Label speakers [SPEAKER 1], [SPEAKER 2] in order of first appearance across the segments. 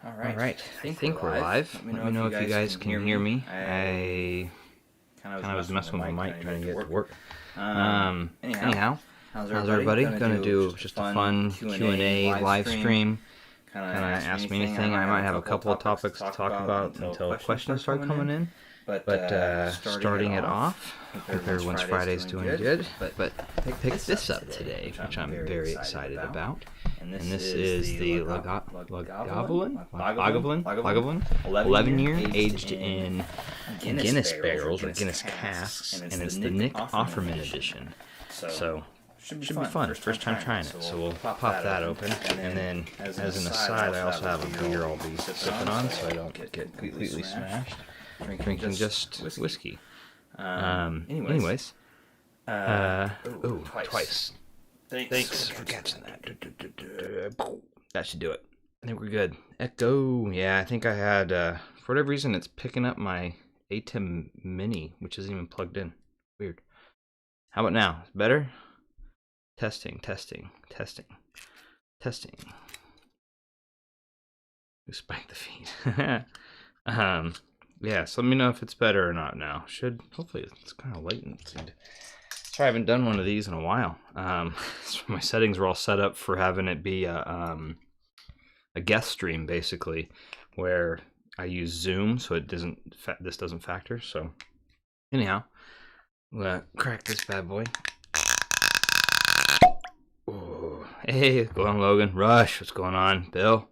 [SPEAKER 1] All right, I think we're live. Let me know if you guys can hear me. I kind of was messing with my mic trying to get it to work. Anyhow, how's everybody? Gonna do just a fun Q&A live stream. Kind of ask me anything. I might have a couple of topics to talk about until questions start coming in. But starting it off, hope everyone's Friday's doing good. But pick this up today, which I'm very excited about. And this is the Lagavulin, 11-year, aged in Guinness barrels or Guinness casks, and it's the Nick Offerman edition. So should be fun. First time trying it. So we'll pop that open, and then as an aside, I also have a beer I'll be sipping on, so I don't get completely smashed. Drinking just whiskey. Anyways, twice. Thanks for catching that. That should do it. I think we're good. Echo. Yeah, I think I had, for whatever reason, it's picking up my ATEM Mini, which isn't even plugged in. Weird. How about now? Better? Testing. We spiked the feed. Yeah, so let me know if it's better or not now. Hopefully it's kind of latency. Sorry, I haven't done one of these in a while. So my settings were all set up for having it be a guest stream, basically, where I use Zoom, so this doesn't factor. So anyhow, I'm gonna crack this bad boy. Ooh. Hey, what's going on, Logan? Rush, what's going on? Bill,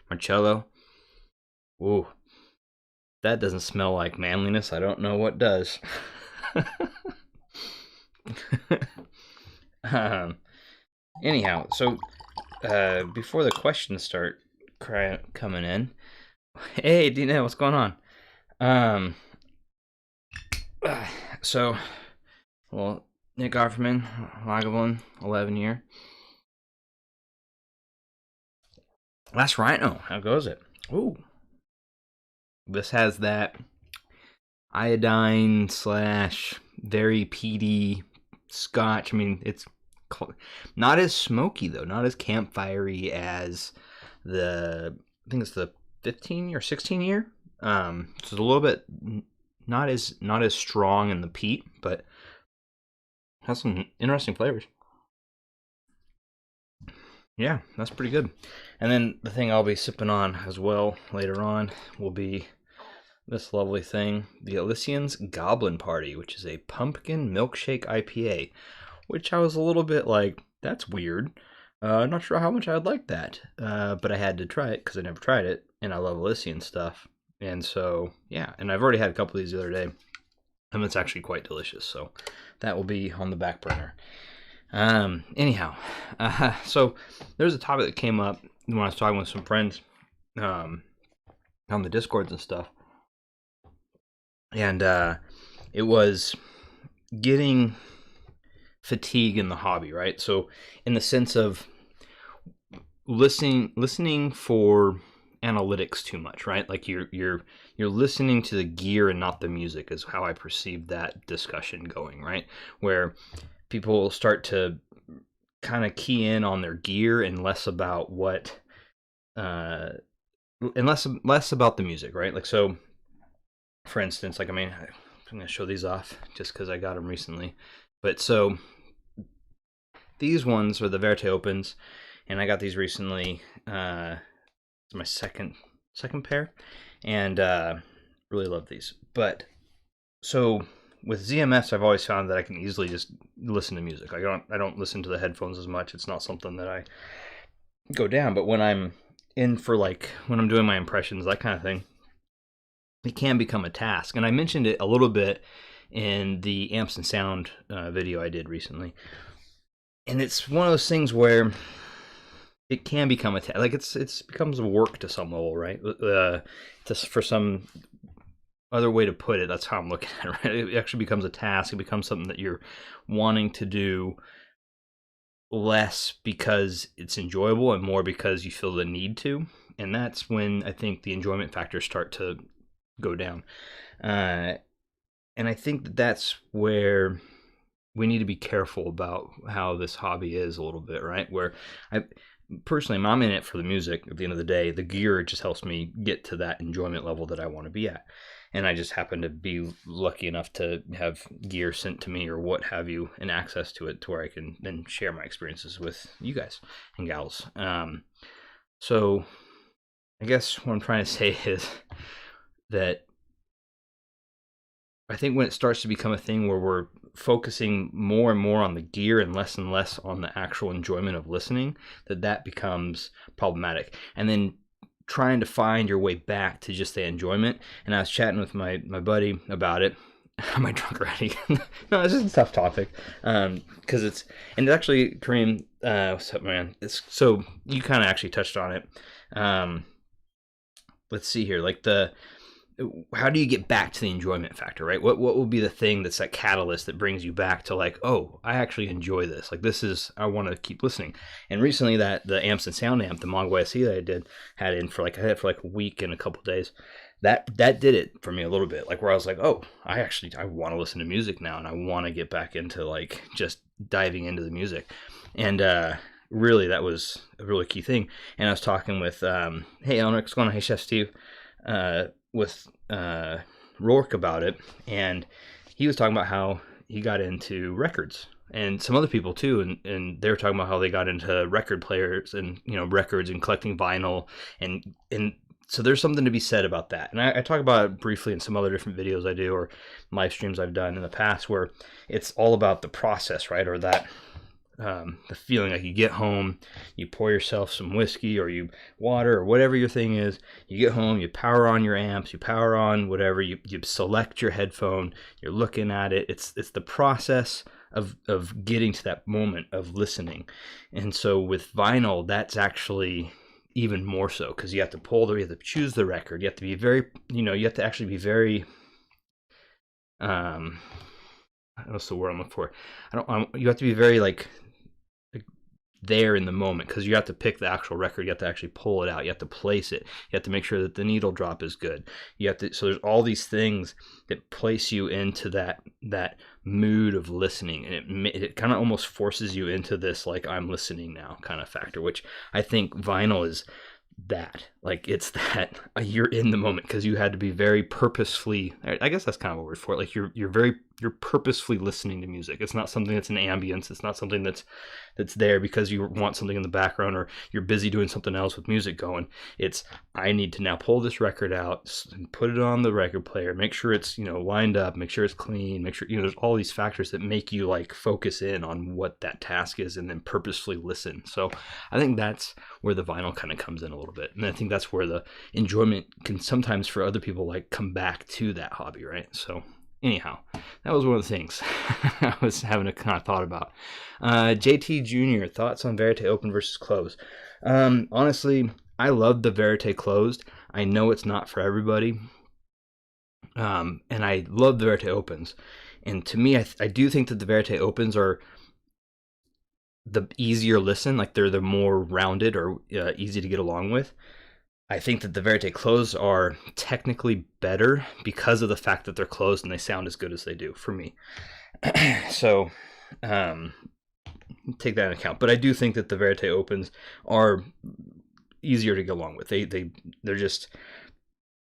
[SPEAKER 1] Marcello. Ooh, that doesn't smell like manliness. I don't know what does. Anyhow, so before the questions start coming in, hey Dina, what's going on? So, well, Nick Offerman, Lagavulin, 11-year. Last Rhino, how goes it? Ooh, this has that iodine / very peaty Scotch. I mean, it's not as smoky though, not as campfirey as I think it's the 15 or 16-year. So it's a little bit not as strong in the peat, but has some interesting flavors. Yeah, that's pretty good. And then the thing I'll be sipping on as well later on will be this lovely thing, the Elysian's Goblin Party, which is a pumpkin milkshake IPA, which I was a little bit like, that's weird. Not sure how much I'd like that, but I had to try it because I never tried it, and I love Elysian stuff. And so, yeah, and I've already had a couple of these the other day, and it's actually quite delicious, so that will be on the back burner. Anyhow, so there's a topic that came up when I was talking with some friends on the Discords and stuff. And it was getting fatigue in the hobby, right? So in the sense of listening for analytics too much, right? Like you're listening to the gear and not the music is how I perceived that discussion going, right? Where people start to kind of key in on their gear and less about and less about the music, right? Like, so for instance, like, I mean, I'm going to show these off just because I got them recently. But so these ones are the Verite Opens, and I got these recently. It's my second pair, and really love these. But so with ZMS, I've always found that I can easily just listen to music. I don't listen to the headphones as much. It's not something that I go down. But when I'm when I'm doing my impressions, that kind of thing, it can become a task. And I mentioned it a little bit in the Amps and Sound video I did recently. And it's one of those things where it can become a task. Like, it becomes a work to some level, right? Just for some other way to put it, that's how I'm looking at it, right? It actually becomes a task. It becomes something that you're wanting to do less because it's enjoyable and more because you feel the need to. And that's when I think the enjoyment factors start to go down. And I think that's where we need to be careful about how this hobby is a little bit, right? Where personally, I'm in it for the music. At the end of the day, the gear just helps me get to that enjoyment level that I want to be at. And I just happen to be lucky enough to have gear sent to me or what have you, and access to it to where I can then share my experiences with you guys and gals. So I guess what I'm trying to say is that I think when it starts to become a thing where we're focusing more and more on the gear and less on the actual enjoyment of listening, that becomes problematic. And then trying to find your way back to just the enjoyment. And I was chatting with my buddy about it. Am I drunk already? No, it's just a tough topic. Because it's actually, Kareem, what's up, man? So you kind of actually touched on it. Let's see here. Like how do you get back to the enjoyment factor, right? What will be the thing that's that catalyst that brings you back to like, oh, I actually enjoy this. Like I want to keep listening. And recently the amps and sound amp, the Mongo SE that I had it for like a week and a couple of days. That did it for me a little bit. Like where I was like, oh, I want to listen to music now, and I want to get back into like just diving into the music. And really that was a really key thing. And I was talking with hey Eleanor, what's going on? Hey Chef Steve. With Rourke about it, and he was talking about how he got into records, and some other people too, and they were talking about how they got into record players and records and collecting vinyl, and so there's something to be said about that. And I talk about it briefly in some other different videos I do or live streams I've done in the past, where it's all about the process, right? Or that the feeling like you get home, you pour yourself some whiskey or you water or whatever your thing is, you get home, you power on your amps, you power on whatever, you select your headphone, you're looking at it. It's the process of getting to that moment of listening. And so with vinyl, that's actually even more so, because you have to choose the record, you have to be very, you have to actually be very what's the word I'm looking for? You have to be very like there in the moment, because you have to pick the actual record, you have to actually pull it out, you have to place it, you have to make sure that the needle drop is good, so there's all these things that place you into that mood of listening, and it kind of almost forces you into this like I'm listening now kind of factor, which I think vinyl is that, like it's that you're in the moment because you had to be very purposefully, I guess that's kind of a word for it, like you're purposefully listening to music. It's not something that's an ambience, it's not something that's there because you want something in the background or you're busy doing something else with music going. It's, I need to now pull this record out and put it on the record player, make sure it's lined up, make sure it's clean, make sure there's all these factors that make you like focus in on what that task is and then purposefully listen. So I think that's where the vinyl kind of comes in a little bit, and I think that's where the enjoyment can sometimes for other people like come back to that hobby, right? So anyhow, that was one of the things I was having a kind of thought about. JT Jr., thoughts on Verite open versus closed? Honestly, I love the Verite closed. I know it's not for everybody, and I love the Verite opens. And to me, I do think that the Verite opens are the easier listen, like they're the more rounded or easy to get along with. I think that the Verite closed are technically better because of the fact that they're closed and they sound as good as they do for me. So take that into account. But I do think that the Verite opens are easier to get along with. They're just,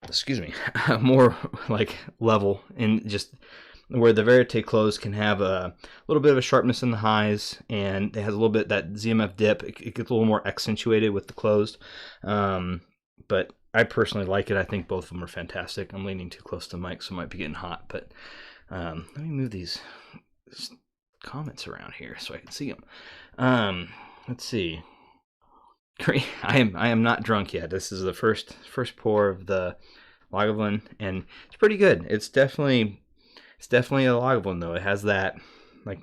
[SPEAKER 1] excuse me, more like level, and just where the Verite closed can have a little bit of a sharpness in the highs, and it has a little bit that ZMF dip. It gets a little more accentuated with the closed. But I personally like it. I think both of them are fantastic. I'm leaning too close to the mic, so I might be getting hot. But let me move these comments around here so I can see them. Let's see. I am not drunk yet. This is the first pour of the Lagavulin, and it's pretty good. It's definitely a Lagavulin though. It has that, like,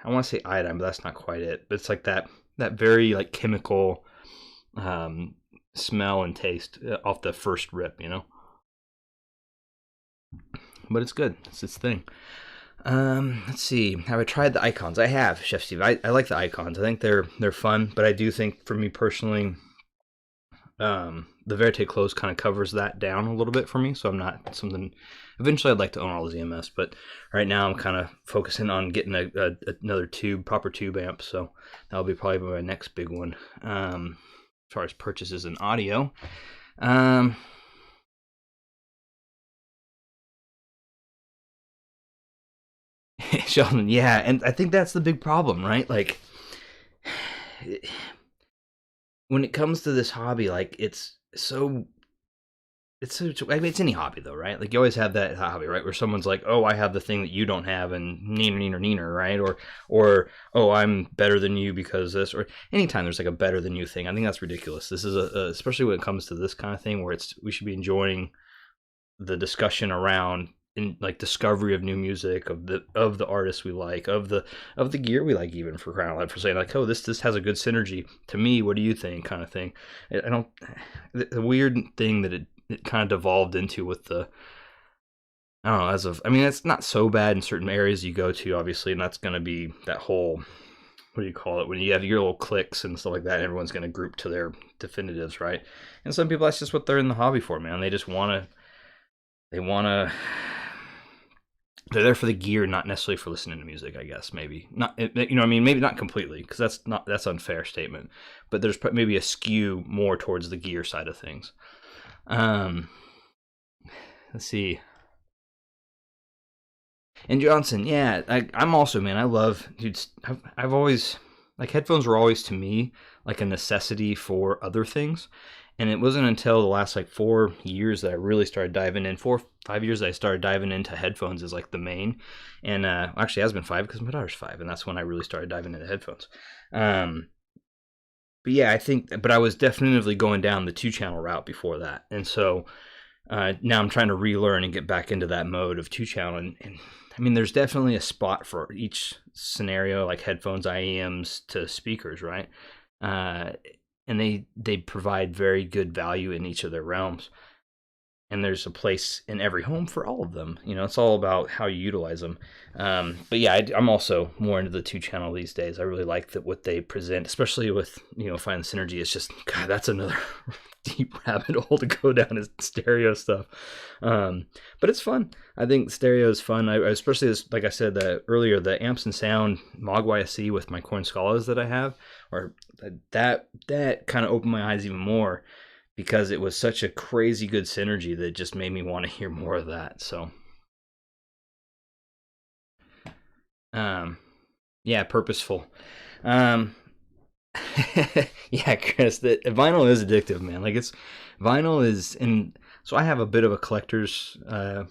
[SPEAKER 1] I want to say iodine, but that's not quite it. But it's like that very like chemical smell and taste off the first rip, but it's good. It's its thing. Let's see, have I tried the icons? I have, Chef Steve. I like the icons. I think they're fun, but I do think for me personally, the Verite close kind of covers that down a little bit for me, so I'm not something. Eventually, I'd like to own all the ZMS, but right now I'm kind of focusing on getting another proper tube amp. So that'll be probably my next big one as far as purchases in audio. Sheldon, yeah, and I think that's the big problem, right? Like, when it comes to this hobby, like it's I mean, it's any hobby though, right? Like you always have that hobby, right? Where someone's like, "Oh, I have the thing that you don't have," and neener, right? Or "Oh, I'm better than you because this." Or anytime there's like a better than you thing, I think that's ridiculous. This is especially when it comes to this kind of thing, where we should be enjoying the discussion around in like discovery of new music, of the artists we like, of the gear we like, even for crying out loud, for saying like, "Oh, this has a good synergy to me. What do you think?" kind of thing. I don't. The weird thing that it kind of devolved into with the, I don't know, I mean, it's not so bad in certain areas you go to, obviously, and that's going to be that whole, what do you call it, when you have your little cliques and stuff like that, everyone's going to group to their definitives, right? And some people, that's just what they're in the hobby for, man. They just want to, they're there for the gear, not necessarily for listening to music, I guess. Maybe not, you know what I mean? Maybe not completely, because that's unfair statement, but there's maybe a skew more towards the gear side of things. Let's see. And Johnson, yeah, I'm also, man, I love, dude, I've always, like, headphones were always to me like a necessity for other things. And it wasn't until the last like 4 years that I really started diving in. 4 or 5 years that I started diving into headphones as like the main. And actually, it has been 5 because my daughter's 5, and that's when I really started diving into headphones. But yeah, but I was definitively going down the 2-channel route before that. And so now I'm trying to relearn and get back into that mode of 2-channel. And I mean, there's definitely a spot for each scenario, like headphones, IEMs to speakers, right? And they provide very good value in each of their realms. And there's a place in every home for all of them. You know, it's all about how you utilize them. But yeah, I'm also more into the 2-channel these days. I really like what they present, especially with, you know, Find the Synergy. It's just, God, that's another deep rabbit hole to go down, is stereo stuff. But it's fun. I think stereo is fun. I especially, like I said earlier, the Amps and Sound Mogwai SE with my Corn Scalas that I have, or that kind of opened my eyes even more, because it was such a crazy good synergy that just made me want to hear more of that. So, yeah, purposeful. Yeah, Chris, the vinyl is addictive, man. Like, vinyl is, and so I have a bit of a collector's, I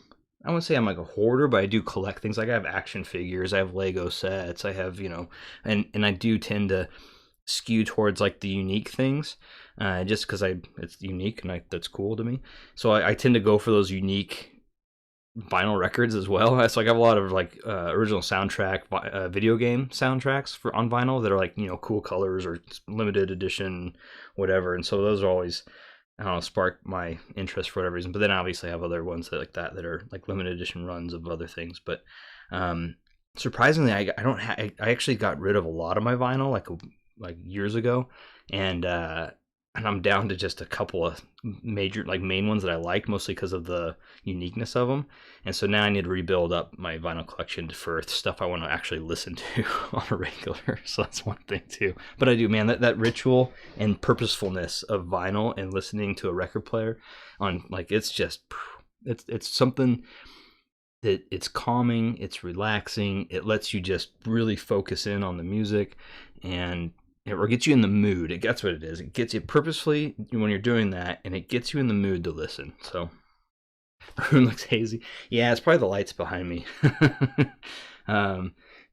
[SPEAKER 1] wouldn't say I'm like a hoarder, but I do collect things. Like, I have action figures, I have Lego sets, I have, you know, and I do tend to skew towards like the unique things, just because it's unique and that's cool to me. So I tend to go for those unique vinyl records as well. So I have a lot of like original soundtrack, video game soundtracks on vinyl that are like, you know, cool colors or limited edition, whatever. And so those are always, I don't know, spark my interest for whatever reason. But then obviously I have other ones that are like limited edition runs of other things. But surprisingly, I actually got rid of a lot of my vinyl like years ago, and I'm down to just a couple of major, like, main ones that I liked, mostly because of the uniqueness of them. And so now I need to rebuild up my vinyl collection for stuff I want to actually listen to on a regular. So that's one thing too. But I do, man, that ritual and purposefulness of vinyl and listening to a record player on, like, it's just, it's something that it's calming, it's relaxing, it lets you just really focus in on the music, and it gets you in the mood. That's what it is. It gets you purposefully when you're doing that, and it gets you in the mood to listen. So, room looks hazy. Yeah, it's probably the lights behind me. It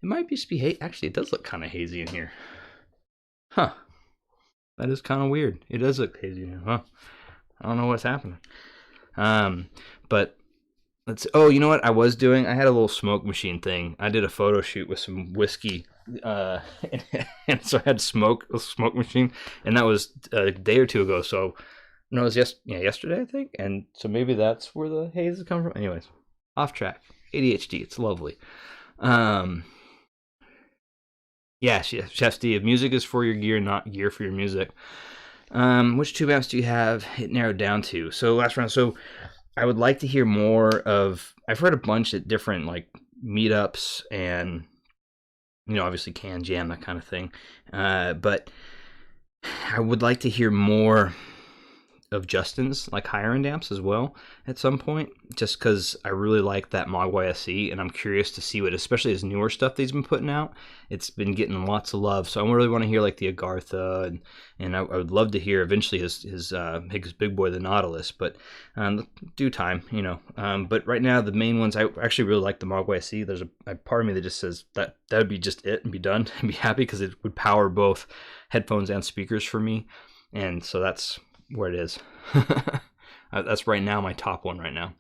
[SPEAKER 1] might just be actually, it does look kind of hazy in here. Huh. That is kind of weird. It does look hazy in here. Huh. I don't know what's happening. But oh, you know what I was doing? I had a little smoke machine thing. I did a photo shoot with some whiskey, and so I had a smoke machine, and that was a day or two ago. So, no, it was yesterday, I think. And so maybe that's where the haze has come from. Anyways, off track. ADHD. It's lovely. Yeah, Chef Steve. Music is for your gear, not gear for your music. Which tube amps do you have it narrowed down to? So last round, so I would like to hear more of, I've heard a bunch at different like meetups and, you know, obviously Can Jam, that kind of thing. But I would like to hear more of Justin's like higher end amps as well at some point, just because I really like that Mogwai SE, and I'm curious to see what, especially his newer stuff that he's been putting out. It's been getting lots of love, so I really want to hear like the Agartha, and I would love to hear eventually his big boy, the Nautilus, but due time, you know. But right now the main ones, I actually really like the Mogwai SE. There's a part of me that just says that would be just it and be done and be happy, because it would power both headphones and speakers for me, and so that's where it is. That's right now my top one right now.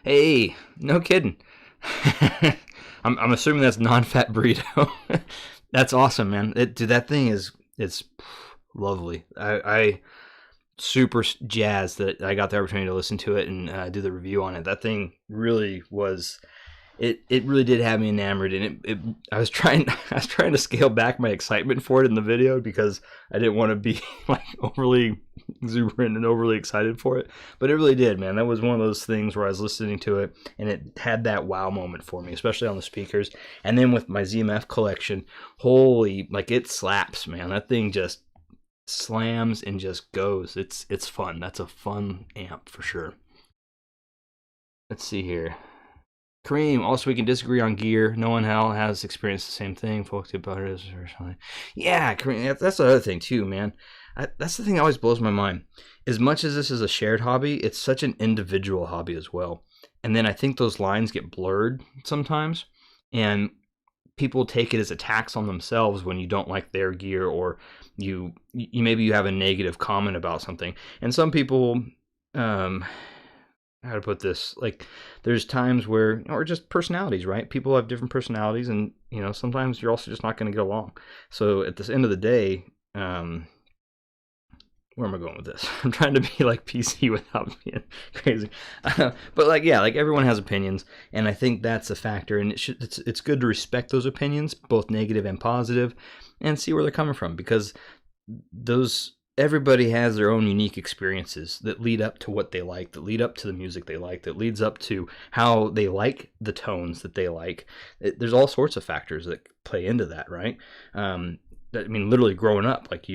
[SPEAKER 1] Hey, no kidding. I'm assuming that's non-fat burrito. That's awesome, man. Dude, that thing it's lovely. I super jazzed that I got the opportunity to listen to it and do the review on it. That thing really was. It really did have me enamored, and I was trying to scale back my excitement for it in the video, because I didn't want to be like overly exuberant and overly excited for it. But it really did, man. That was one of those things where I was listening to it and it had that wow moment for me, especially on the speakers. And then with my ZMF collection, holy, like, it slaps, man. That thing just slams and just goes. It's fun. That's a fun amp for sure. Let's see here. Kareem, also we can disagree on gear. No one has experienced the same thing. Folks about it or something. Yeah, Kareem, that's the other thing too, man. That's the thing that always blows my mind. As much as this is a shared hobby, it's such an individual hobby as well. And then I think those lines get blurred sometimes, and people take it as attacks on themselves when you don't like their gear, or you maybe you have a negative comment about something. And some people, how to put this, like, there's times where, or just personalities, right? People have different personalities, and you know, sometimes you're also just not going to get along. So at the end of the day, where am I going with this? I'm trying to be like PC without being crazy, but like, yeah, like, everyone has opinions, and I think that's a factor, and it's good to respect those opinions, both negative and positive, and see where they're coming from, because everybody has their own unique experiences that lead up to what they like, that lead up to the music they like, that leads up to how they like the tones that they like. There's all sorts of factors that play into that, right? I mean, literally growing up, like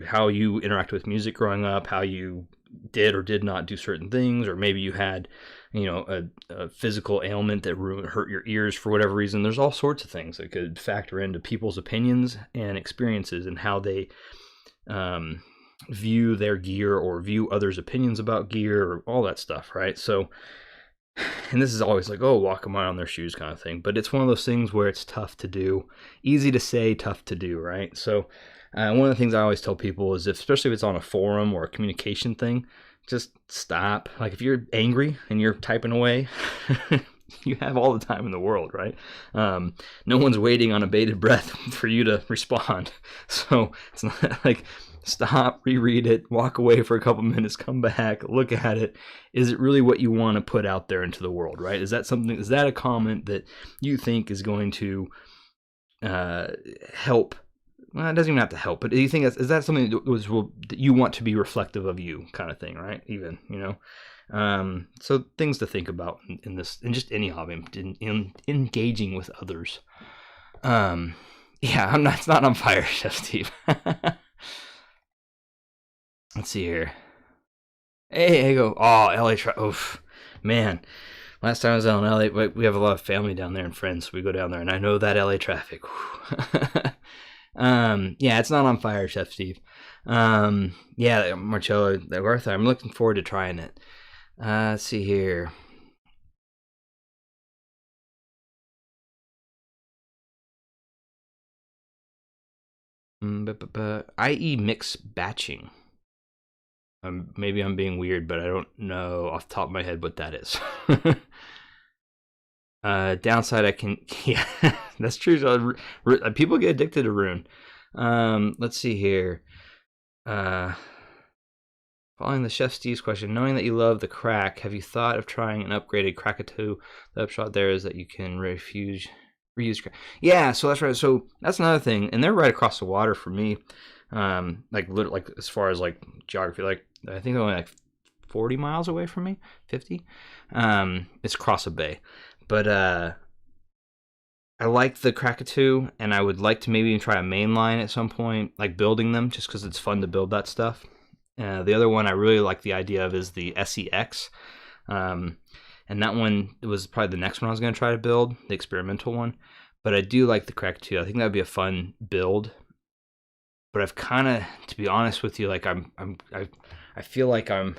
[SPEAKER 1] how you interact with music growing up, how you did or did not do certain things, or maybe you had, you know, a physical ailment that hurt your ears for whatever reason. There's all sorts of things that could factor into people's opinions and experiences and how they view their gear or view others' opinions about gear, or all that stuff, right? So, and this is always like, oh, walk them out on their shoes kind of thing, but it's one of those things where it's tough to do, easy to say, tough to do, right? So one of the things I always tell people is, especially if it's on a forum or a communication thing, just stop. Like, if you're angry and you're typing away, you have all the time in the world, right? No one's waiting on a bated breath for you to respond. So it's not like, stop, reread it, walk away for a couple minutes, come back, look at it. Is it really what you want to put out there into the world, right? Is that a comment that you think is going to help? Well, it doesn't even have to help, but do you think is that something that you want to be reflective of you, kind of thing, right? Even, you know, so things to think about in this, in just any hobby, in engaging with others. Yeah, it's not on fire, Chef Steve. Let's see here. Hey, go. Oh, LA. Oof, man. Last time I was out in LA, we have a lot of family down there and friends, so we go down there, and I know that LA traffic. Yeah, it's not on fire, Chef Steve. Yeah, Marcello, Agartha, I'm looking forward to trying it. Let's see here. IE mix batching. Maybe I'm being weird, but I don't know off the top of my head what that is. Downside, yeah, that's true. People get addicted to Rune. Let's see here. Following the Chef Steve's question, knowing that you love the crack, have you thought of trying an upgraded Krakatoa? The upshot there is that you can refuse Reuse. Yeah, so that's right. So that's another thing, and they're right across the water from me. Like literally, like as far as like geography, like I think they're only like 40 miles away from me, 50. It's across a bay, but I like the Krakatoa, and I would like to maybe even try a mainline at some point, like building them, just because it's fun to build that stuff. The other one I really like the idea of is the SEX. And that one was probably the next one I was going to try to build, the experimental one. But I do like the Krakatoa. I think that'd be a fun build. But I've kind of, to be honest with you, like I feel like I'm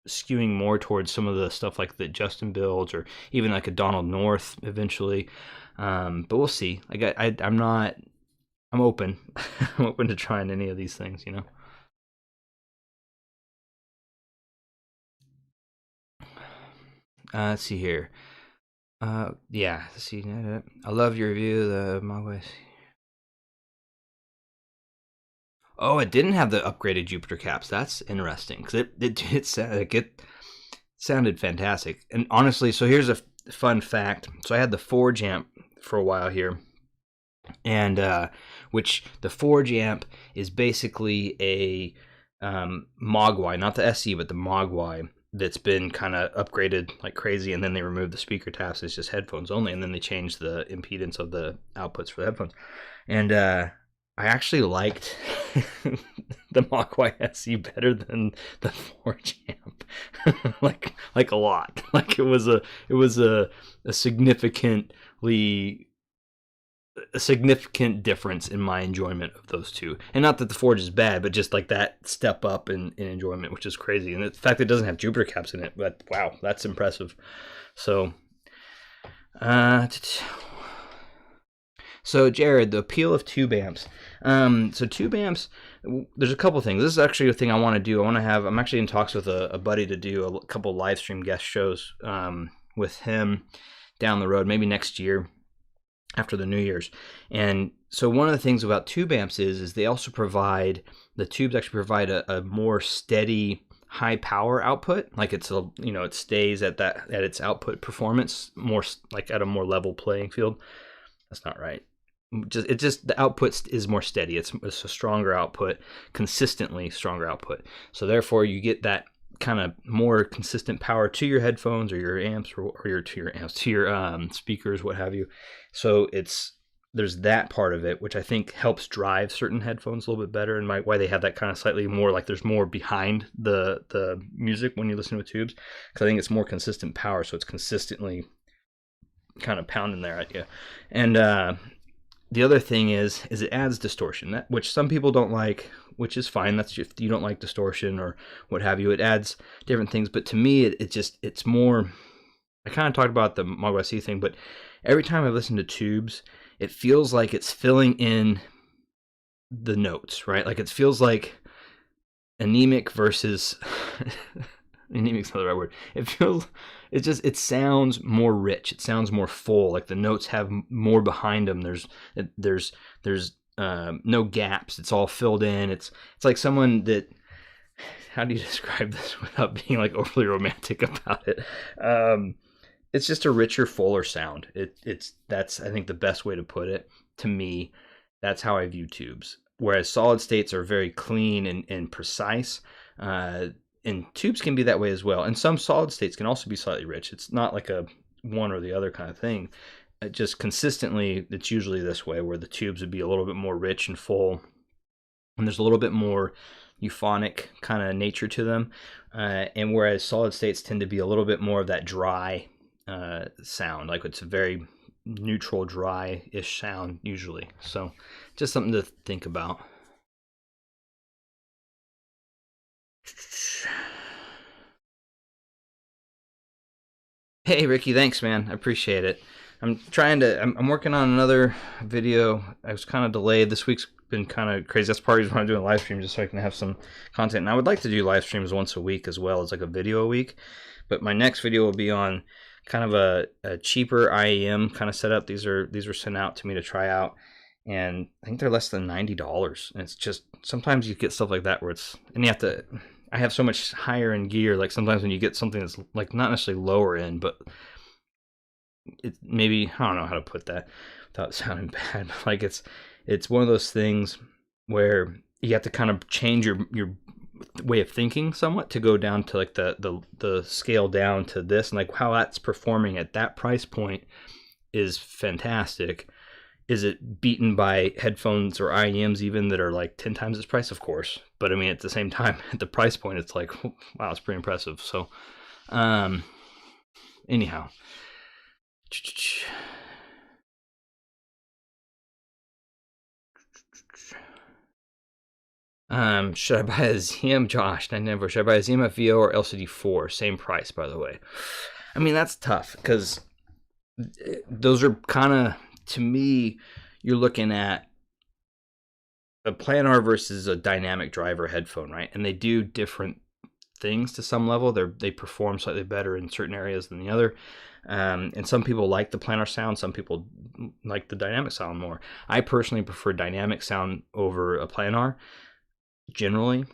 [SPEAKER 1] skewing more towards some of the stuff like that Justin builds, or even like a Donald North eventually. But we'll see. Like I'm not. I'm open. I'm open to trying any of these things. You know. Let's see here. Yeah. Let's see. I love your review. The Mogwai. Oh, it didn't have the upgraded Jupiter caps. That's interesting because it sounded fantastic. And honestly, so here's a fun fact. So I had the Forge amp for a while here, and which the Forge amp is basically a Mogwai, not the SE, but the Mogwai that's been kind of upgraded like crazy, and then they removed the speaker taps. It's just headphones only, and then they changed the impedance of the outputs for the headphones. And I actually liked the Mogwai SE better than the Forge amp, like a lot. Like it was a significantly a significant difference in my enjoyment of those two. And not that the Forge is bad, but just like that step up in enjoyment, which is crazy. And the fact that it doesn't have Jupiter caps in it, but wow, that's impressive. So, so Jared, the appeal of tube amps. So tube amps, there's a couple things. This is actually a thing I want to do. I'm actually in talks with a buddy to do a couple live stream guest shows with him down the road, maybe next year after the New Year's. And so one of the things about tube amps is they also provide, the tubes actually provide a more steady high power output. Like it stays at its output performance, more like at a more level playing field. That's not right. The output is more steady. It's a stronger output, consistently stronger output. So therefore you get that kind of more consistent power to your headphones or your amps or to your speakers, what have you. So there's that part of it, which I think helps drive certain headphones a little bit better, and why they have that kind of slightly more, like there's more behind the music when you listen with tubes, because I think it's more consistent power, so it's consistently kind of pounding there at you. And the other thing is it adds distortion, which some people don't like, which is fine. That's if you don't like distortion or what have you. It adds different things, but to me, it's more. I kind of talked about the Mogwai C thing, but every time I listen to tubes, it feels like it's filling in the notes, right? Like it feels like anemic versus anemic's not the right word. It sounds more rich. It sounds more full. Like the notes have more behind them. There's no gaps. It's all filled in. It's like someone that. How do you describe this without being like overly romantic about it? It's just a richer, fuller sound. That's I think the best way to put it. To me, that's how I view tubes. Whereas solid states are very clean and precise. And tubes can be that way as well. And some solid states can also be slightly rich. It's not like a one or the other kind of thing. Just consistently, it's usually this way, where the tubes would be a little bit more rich and full. And there's a little bit more euphonic kind of nature to them. And whereas solid states tend to be a little bit more of that dry sound. Like it's a very neutral, dry-ish sound usually. So just something to think about. Hey Ricky, thanks man. I appreciate it. I'm working on another video. I was kind of delayed. This week's been kind of crazy. That's part of the reason I'm doing a live stream, just so I can have some content. And I would like to do live streams once a week as well as like a video a week. But my next video will be on kind of a cheaper IEM kind of setup. These were sent out to me to try out, and I think they're less than $90. And it's just sometimes you get stuff like that where and you have to. I have so much higher end gear. Like sometimes when you get something that's like not necessarily lower end, but maybe, I don't know how to put that without sounding bad, but like it's one of those things where you have to kind of change your way of thinking somewhat to go down to like the scale down to this, and like how that's performing at that price point is fantastic. Is it beaten by headphones or IEMs even that are like 10 times its price? Of course. But I mean, at the same time, at the price point, it's like, wow, it's pretty impressive. So, anyhow. Should I buy a ZM? Josh, 994. Should I buy a ZM FVO or LCD4? Same price, by the way. I mean, that's tough because those are kind of, to me, you're looking at a planar versus a dynamic driver headphone, right? And they do different things to some level. They perform slightly better in certain areas than the other. And some people like the planar sound. Some people like the dynamic sound more. I personally prefer dynamic sound over a planar, generally.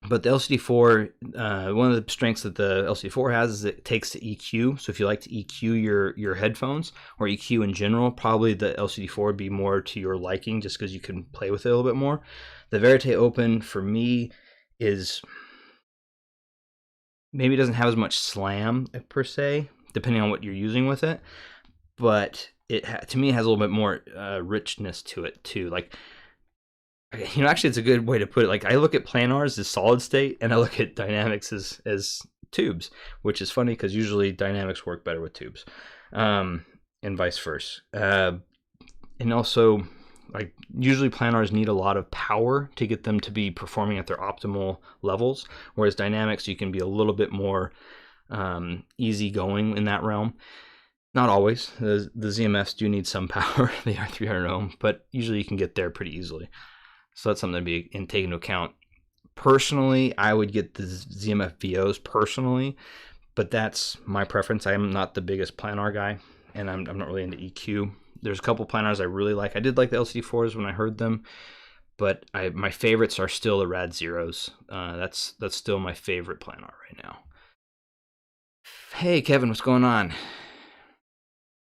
[SPEAKER 1] But the LCD4, one of the strengths that the LCD4 has is it takes to EQ. So if you like to EQ your headphones or EQ in general, probably the LCD4 would be more to your liking just because you can play with it a little bit more. The Verite Open for me is maybe doesn't have as much slam per se, depending on what you're using with it. But to me, it has a little bit more richness to it too. Like, you know, actually, it's a good way to put it. Like, I look at planars as solid state, and I look at dynamics as tubes, which is funny because usually dynamics work better with tubes, and vice versa. And also, like, usually planars need a lot of power to get them to be performing at their optimal levels, whereas dynamics, you can be a little bit more easygoing in that realm. Not always. The ZMFs do need some power. They are 300 ohm, but usually you can get there pretty easily. So that's something to be taken into account. Personally, I would get the ZMF VOs personally, but that's my preference. I am not the biggest planar guy, and I'm not really into EQ. There's a couple planars I really like. I did like the LCD4s when I heard them, but my favorites are still the Rad Zeros. That's still my favorite planar right now. Hey, Kevin, what's going on?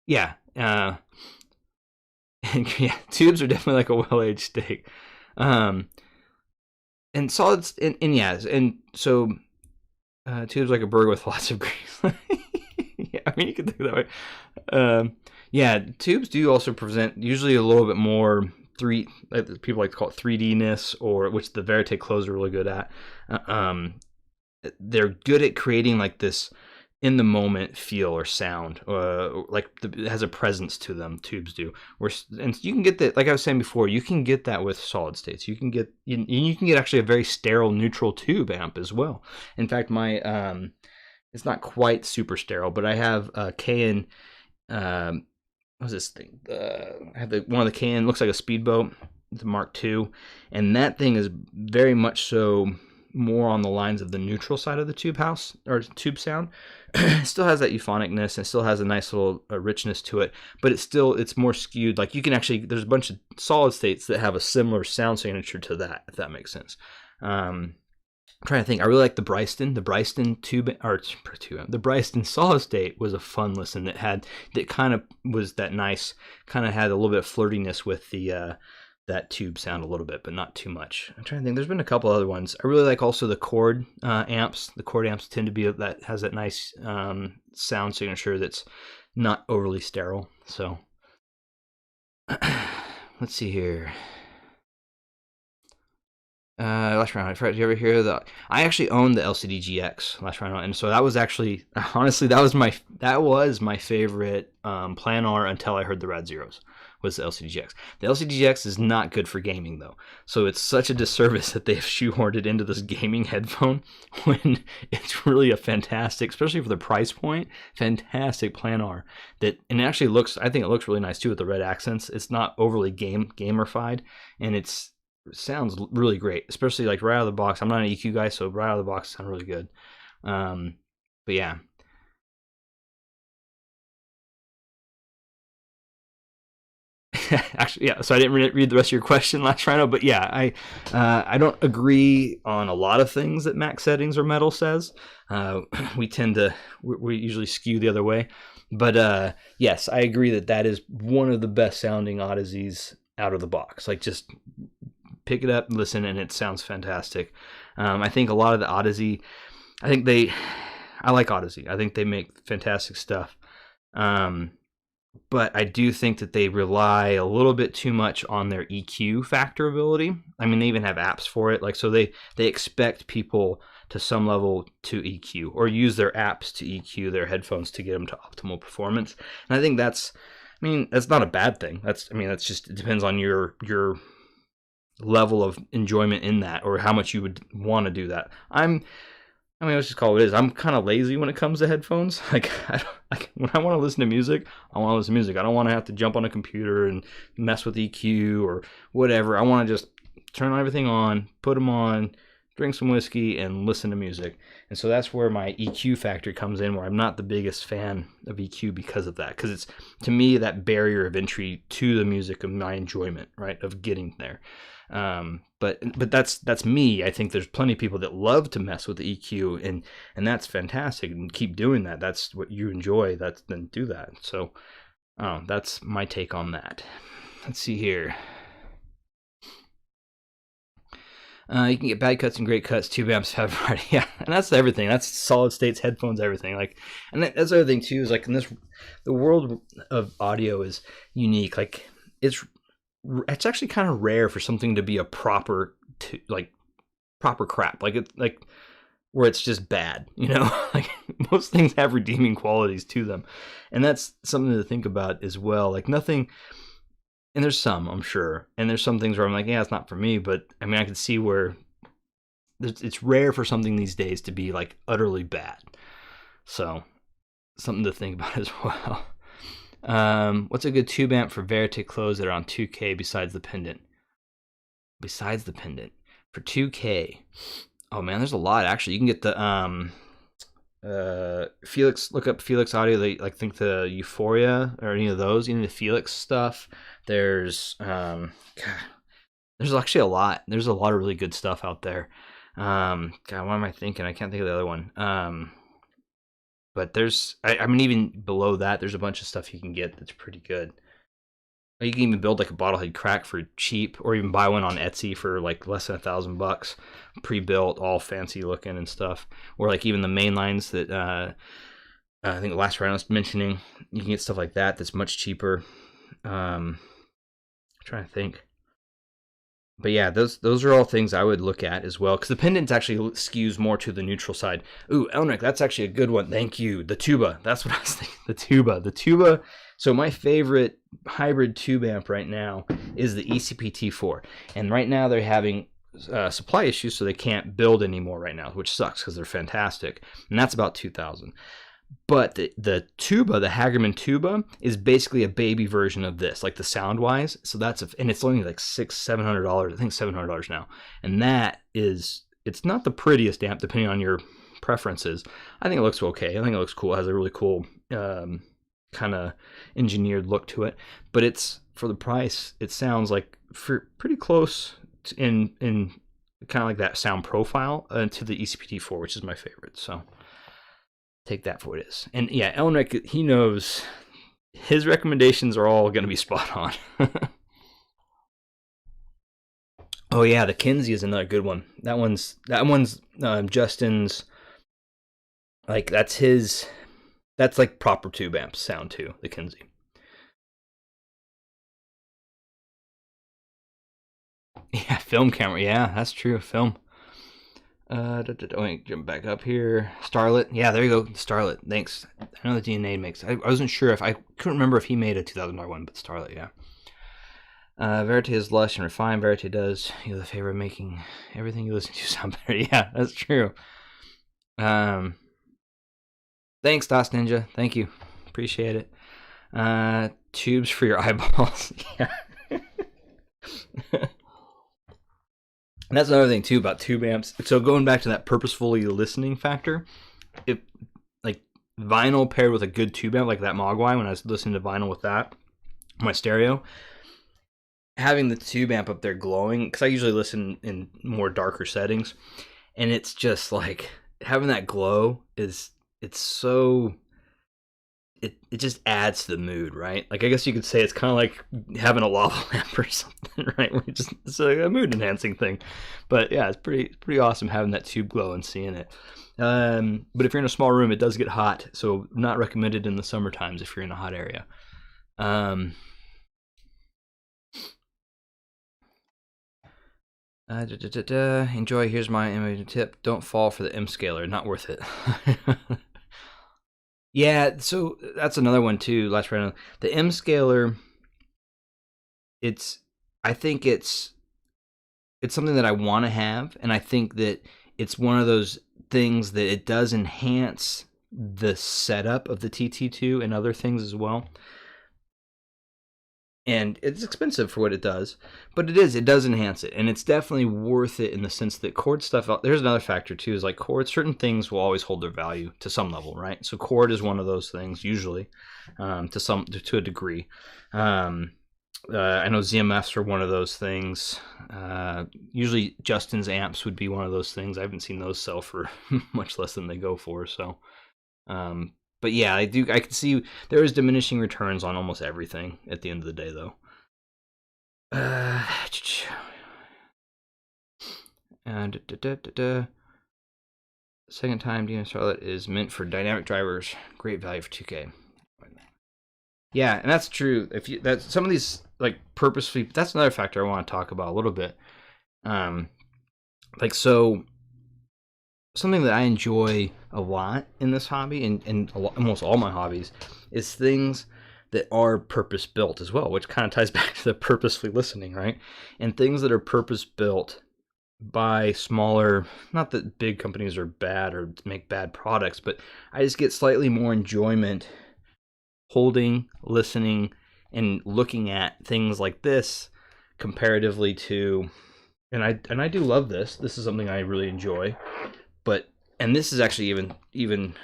[SPEAKER 1] Yeah. Yeah, tubes are definitely like a well-aged steak. And solids, and yeah, and so tubes like a burger with lots of grease. Yeah, I mean, you can think that way. Yeah, tubes do also present usually a little bit more people like to call it 3D-ness, or which the Verite clothes are really good at. They're good at creating like this in the moment feel or sound, like it has a presence to them. Tubes do, and you can get that. Like I was saying before, you can get that with solid states. You can get actually a very sterile neutral tube amp as well. In fact, my it's not quite super sterile, but I have a KN. What's this thing? I have one of the KN, looks like a speedboat, the Mark II, and that thing is very much so more on the lines of the neutral side of the tube house or tube sound. It still has that euphonicness and still has a nice little richness to it, but it's more skewed. Like, you can actually, there's a bunch of solid states that have a similar sound signature to that, if that makes sense. I'm trying to think. I really like the Bryston tube, or the Bryston solid state was a fun listen. That kind of was that nice, kind of had a little bit of flirtiness with the that tube sound a little bit, but not too much. I'm trying to think. There's been a couple other ones. I really like also the Chord amps. The Chord amps tend to be that has that nice sound signature that's not overly sterile. So let's see here. Last round, did you ever hear the? I actually owned the LCD GX last round, and so that was actually, honestly, that was my favorite planar until I heard the Rad Zeros. Was the LCD GX. The LCD GX is not good for gaming though, so it's such a disservice that they've shoehorned it into this gaming headphone when it's really a fantastic, especially for the price point, fantastic planar. And it actually I think it looks really nice too with the red accents. It's not overly gamerified, and it sounds really great, especially like right out of the box. I'm not an EQ guy, so right out of the box it sounds really good. But yeah. Actually, yeah. So I didn't read the rest of your question last Rhino, but yeah, I don't agree on a lot of things that max settings or metal says. We usually skew the other way. But yes, I agree that is one of the best sounding Odysseys out of the box. Like, just pick it up, listen, and it sounds fantastic. I think a lot of the Odyssey, I like Odyssey. I think they make fantastic stuff. But I do think that they rely a little bit too much on their EQ factor ability. I mean, they even have apps for it. Like, so they expect people to some level to EQ or use their apps to EQ their headphones to get them to optimal performance. And I think that's not a bad thing. That's just, it depends on your level of enjoyment in that, or how much you would want to do that. Let's just call it what it is. I'm kind of lazy when it comes to headphones. Like, when I want to listen to music, I want to listen to music. I don't want to have to jump on a computer and mess with EQ or whatever. I want to just turn everything on, put them on, drink some whiskey, and listen to music. And so that's where my EQ factor comes in, where I'm not the biggest fan of EQ because of that. Because it's, to me, that barrier of entry to the music of my enjoyment, right, of getting there. But that's me. I think there's plenty of people that love to mess with the EQ, and that's fantastic, and keep doing that. That's what you enjoy. Then do that. So, that's my take on that. Let's see here. You can get bad cuts and great cuts. Tube amps have variety. Yeah, and that's everything. That's solid states, headphones, everything. Like, and that's the other thing too. Is like, the world of audio is unique. Like, it's actually kind of rare for something to be a proper crap. Like, it's like where it's just bad, like, most things have redeeming qualities to them. And that's something to think about as well. Like, nothing, and there's some, I'm sure, and there's some things where I'm like, yeah, it's not for me, but I mean, I can see where it's rare for something these days to be like utterly bad. So, something to think about as well. What's a good tube amp for Verite clothes that are on 2K besides the pendant? For 2K, oh man, there's a lot actually. You can get the Felix. Look up Felix Audio. They think the Euphoria or any of those. The Felix stuff. There's there's actually a lot. There's a lot of really good stuff out there. God, what am I thinking? I can't think of the other one. But there's, even below that, there's a bunch of stuff you can get that's pretty good. You can even build like a bottlehead crack for cheap, or even buy one on Etsy for like less than $1,000, pre-built, all fancy looking and stuff. Or like even the main lines that I think the last round I was mentioning, you can get stuff like that that's much cheaper. I'm trying to think. But yeah, those are all things I would look at as well, because the pendant actually skews more to the neutral side. Ooh, Elnick, that's actually a good one. Thank you. The tuba. That's what I was thinking. The tuba. So my favorite hybrid tube amp right now is the ECP-T4. And right now they're having supply issues, so they can't build anymore right now, which sucks because they're fantastic. And that's about $2,000. But the tuba, the Hagerman tuba, is basically a baby version of this, like the sound wise. So and it's only like $600-700. I think $700 now. And it's not the prettiest amp, depending on your preferences. I think it looks okay. I think it looks cool. It has a really cool kind of engineered look to it. But it's, for the price, it sounds like pretty close in kind of like that sound profile to the ECP-T4, which is my favorite. So take that for what it is. And yeah, Elnick, he knows his recommendations are all going to be spot on. Oh yeah, the Kinsey is another good one. That one's Justin's, like, that's like proper tube amp sound too, the Kinsey. Yeah, film camera. Yeah, that's true. Film. Wait, jump back up here. Starlet. Yeah, there you go. Starlet. Thanks. I know the DNA makes. I wasn't sure I couldn't remember if he made a $2,000 one, but Starlet, yeah. Verite is lush and refined. Verite does you the favor of making everything you listen to sound better. Yeah, that's true. Thanks, DOS Ninja. Thank you. Appreciate it. Tubes for your eyeballs. Yeah. And that's another thing too about tube amps. So going back to that purposefully listening factor, if like vinyl paired with a good tube amp like that Mogwai, when I was listening to vinyl with that, my stereo, having the tube amp up there glowing, because I usually listen in more darker settings, and it's just like having that glow it's so it just adds to the mood, right? Like, I guess you could say it's kind of like having a lava lamp or something, right? Where it's a mood enhancing thing. But yeah, it's pretty awesome having that tube glow and seeing it. But if you're in a small room, it does get hot, so not recommended in the summer times if you're in a hot area. Enjoy. Here's my tip: don't fall for the M scaler. Not worth it. Yeah, so that's another one too. Last round, the M scaler. I think it's something that I want to have, and I think that it's one of those things that it does enhance the setup of the TT2 and other things as well. And it's expensive for what it does, but it does enhance it, and it's definitely worth it in the sense that chord stuff. There's another factor too, is like chords. Certain things will always hold their value to some level, right? So chord is one of those things usually, to a degree. I know ZMFs are one of those things. Usually Justin's amps would be one of those things. I haven't seen those sell for much less than they go for. So, but yeah, I can see there is diminishing returns on almost everything at the end of the day, though. Second time Demon Starlet is meant for dynamic drivers. Great value for 2K. Yeah, and that's true. Some of these like purposefully, that's another factor I want to talk about a little bit. So something that I enjoy a lot in this hobby, and almost all my hobbies, is things that are purpose built as well, which kind of ties back to the purposefully listening, right? And things that are purpose built by smaller, not that big companies are bad or make bad products, but I just get slightly more enjoyment holding, listening, and looking at things like this comparatively to, and I do love this. This is something I really enjoy. And this is actually even,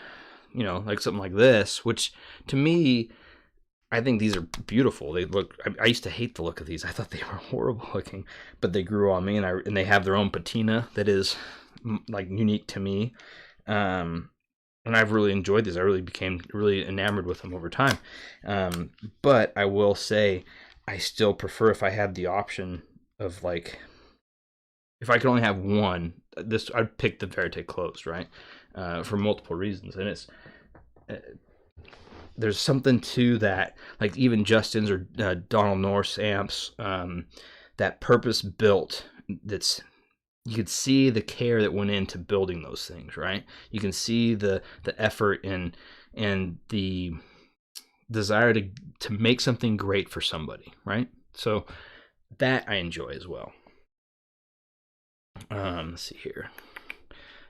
[SPEAKER 1] like something like this, which to me, I think these are beautiful. They look. I used to hate the look of these. I thought they were horrible looking, but they grew on me, and they have their own patina that is like unique to me. And I've really enjoyed these. I really became really enamored with them over time. But I will say, I still prefer, if I had the option of like, if I could only have one, I'd pick the Verite closed, right? For multiple reasons, and it's there's something to that, like even Justin's or Donald North's amps, that purpose built. That's, you could see the care that went into building those things, right? You can see the effort and the desire to make something great for somebody, right? So that I enjoy as well. Let's see here.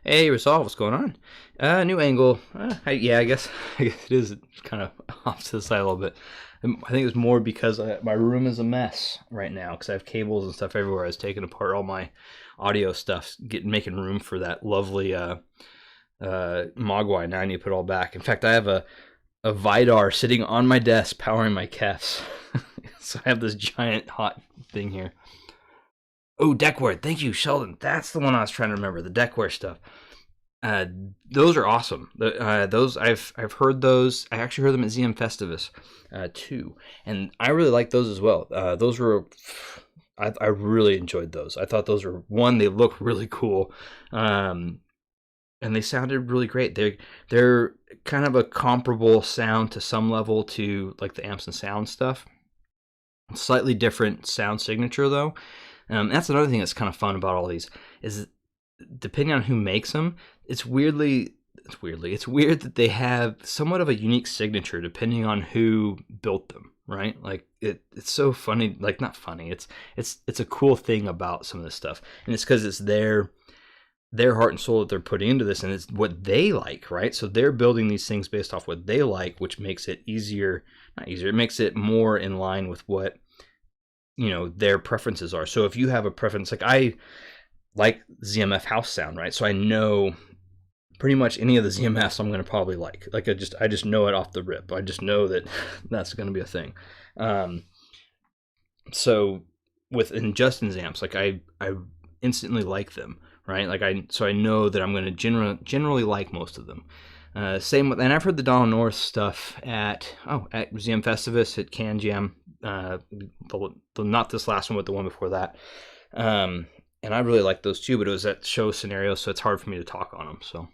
[SPEAKER 1] Hey, Resolve, what's going on? New angle. I guess it is kind of off to the side a little bit. I think it's more because my room is a mess right now because I have cables and stuff everywhere. I was taking apart all my audio stuff, making room for that lovely Mogwai. Now I need to put it all back. In fact, I have a Vidar sitting on my desk powering my Kefs. So I have this giant hot thing here. Oh, deckware. Thank you, Sheldon. That's the one I was trying to remember, the deckware stuff. Those are awesome. Those I've heard those. I actually heard them at ZM Festivus too, and I really like those as well. Those were, I really enjoyed those. I thought those were, one, they look really cool, and they sounded really great. They're kind of a comparable sound to some level to like the Amps and Sound stuff. Slightly different sound signature though. That's another thing that's kind of fun about all these, is depending on who makes them, it's weird that they have somewhat of a unique signature depending on who built them, right? Like it's so funny, like not funny. It's a cool thing about some of this stuff, and it's because it's their heart and soul that they're putting into this, and it's what they like, right? So they're building these things based off what they like, which makes it not easier. It makes it more in line with what their preferences are. So if you have a preference, like I like ZMF house sound, right? So I know pretty much any of the ZMFs I'm going to probably like I just know it off the rip. I just know that that's going to be a thing. So in Justin's amps, like I instantly like them, right? Like I know that I'm going to generally like most of them. Same with, and I've heard the Donald North stuff at Museum Festivus at Can Jam. Not this last one, but the one before that. And I really like those too, but it was at show scenario, so it's hard for me to talk on them. So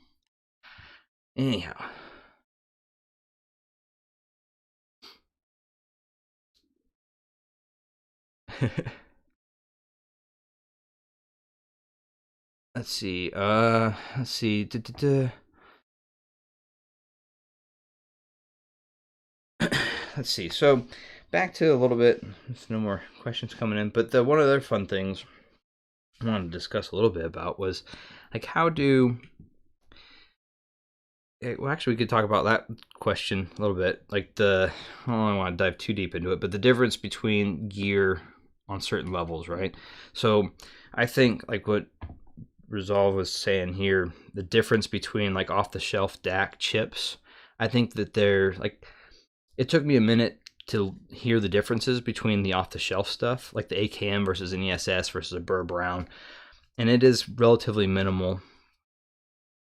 [SPEAKER 1] anyhow. Let's see. Let's see. Let's see. So back to a little bit. There's no more questions coming in, but one of the other fun things I wanted to discuss a little bit about was like how do. Well, actually, we could talk about that question a little bit. Like I don't want to dive too deep into it, but the difference between gear on certain levels, right? So I think like what Resolve was saying here, the difference between like off-the-shelf DAC chips, I think that they're like, it took me a minute to hear the differences between the off-the-shelf stuff, like the AKM versus an ESS versus a Burr Brown, and it is relatively minimal.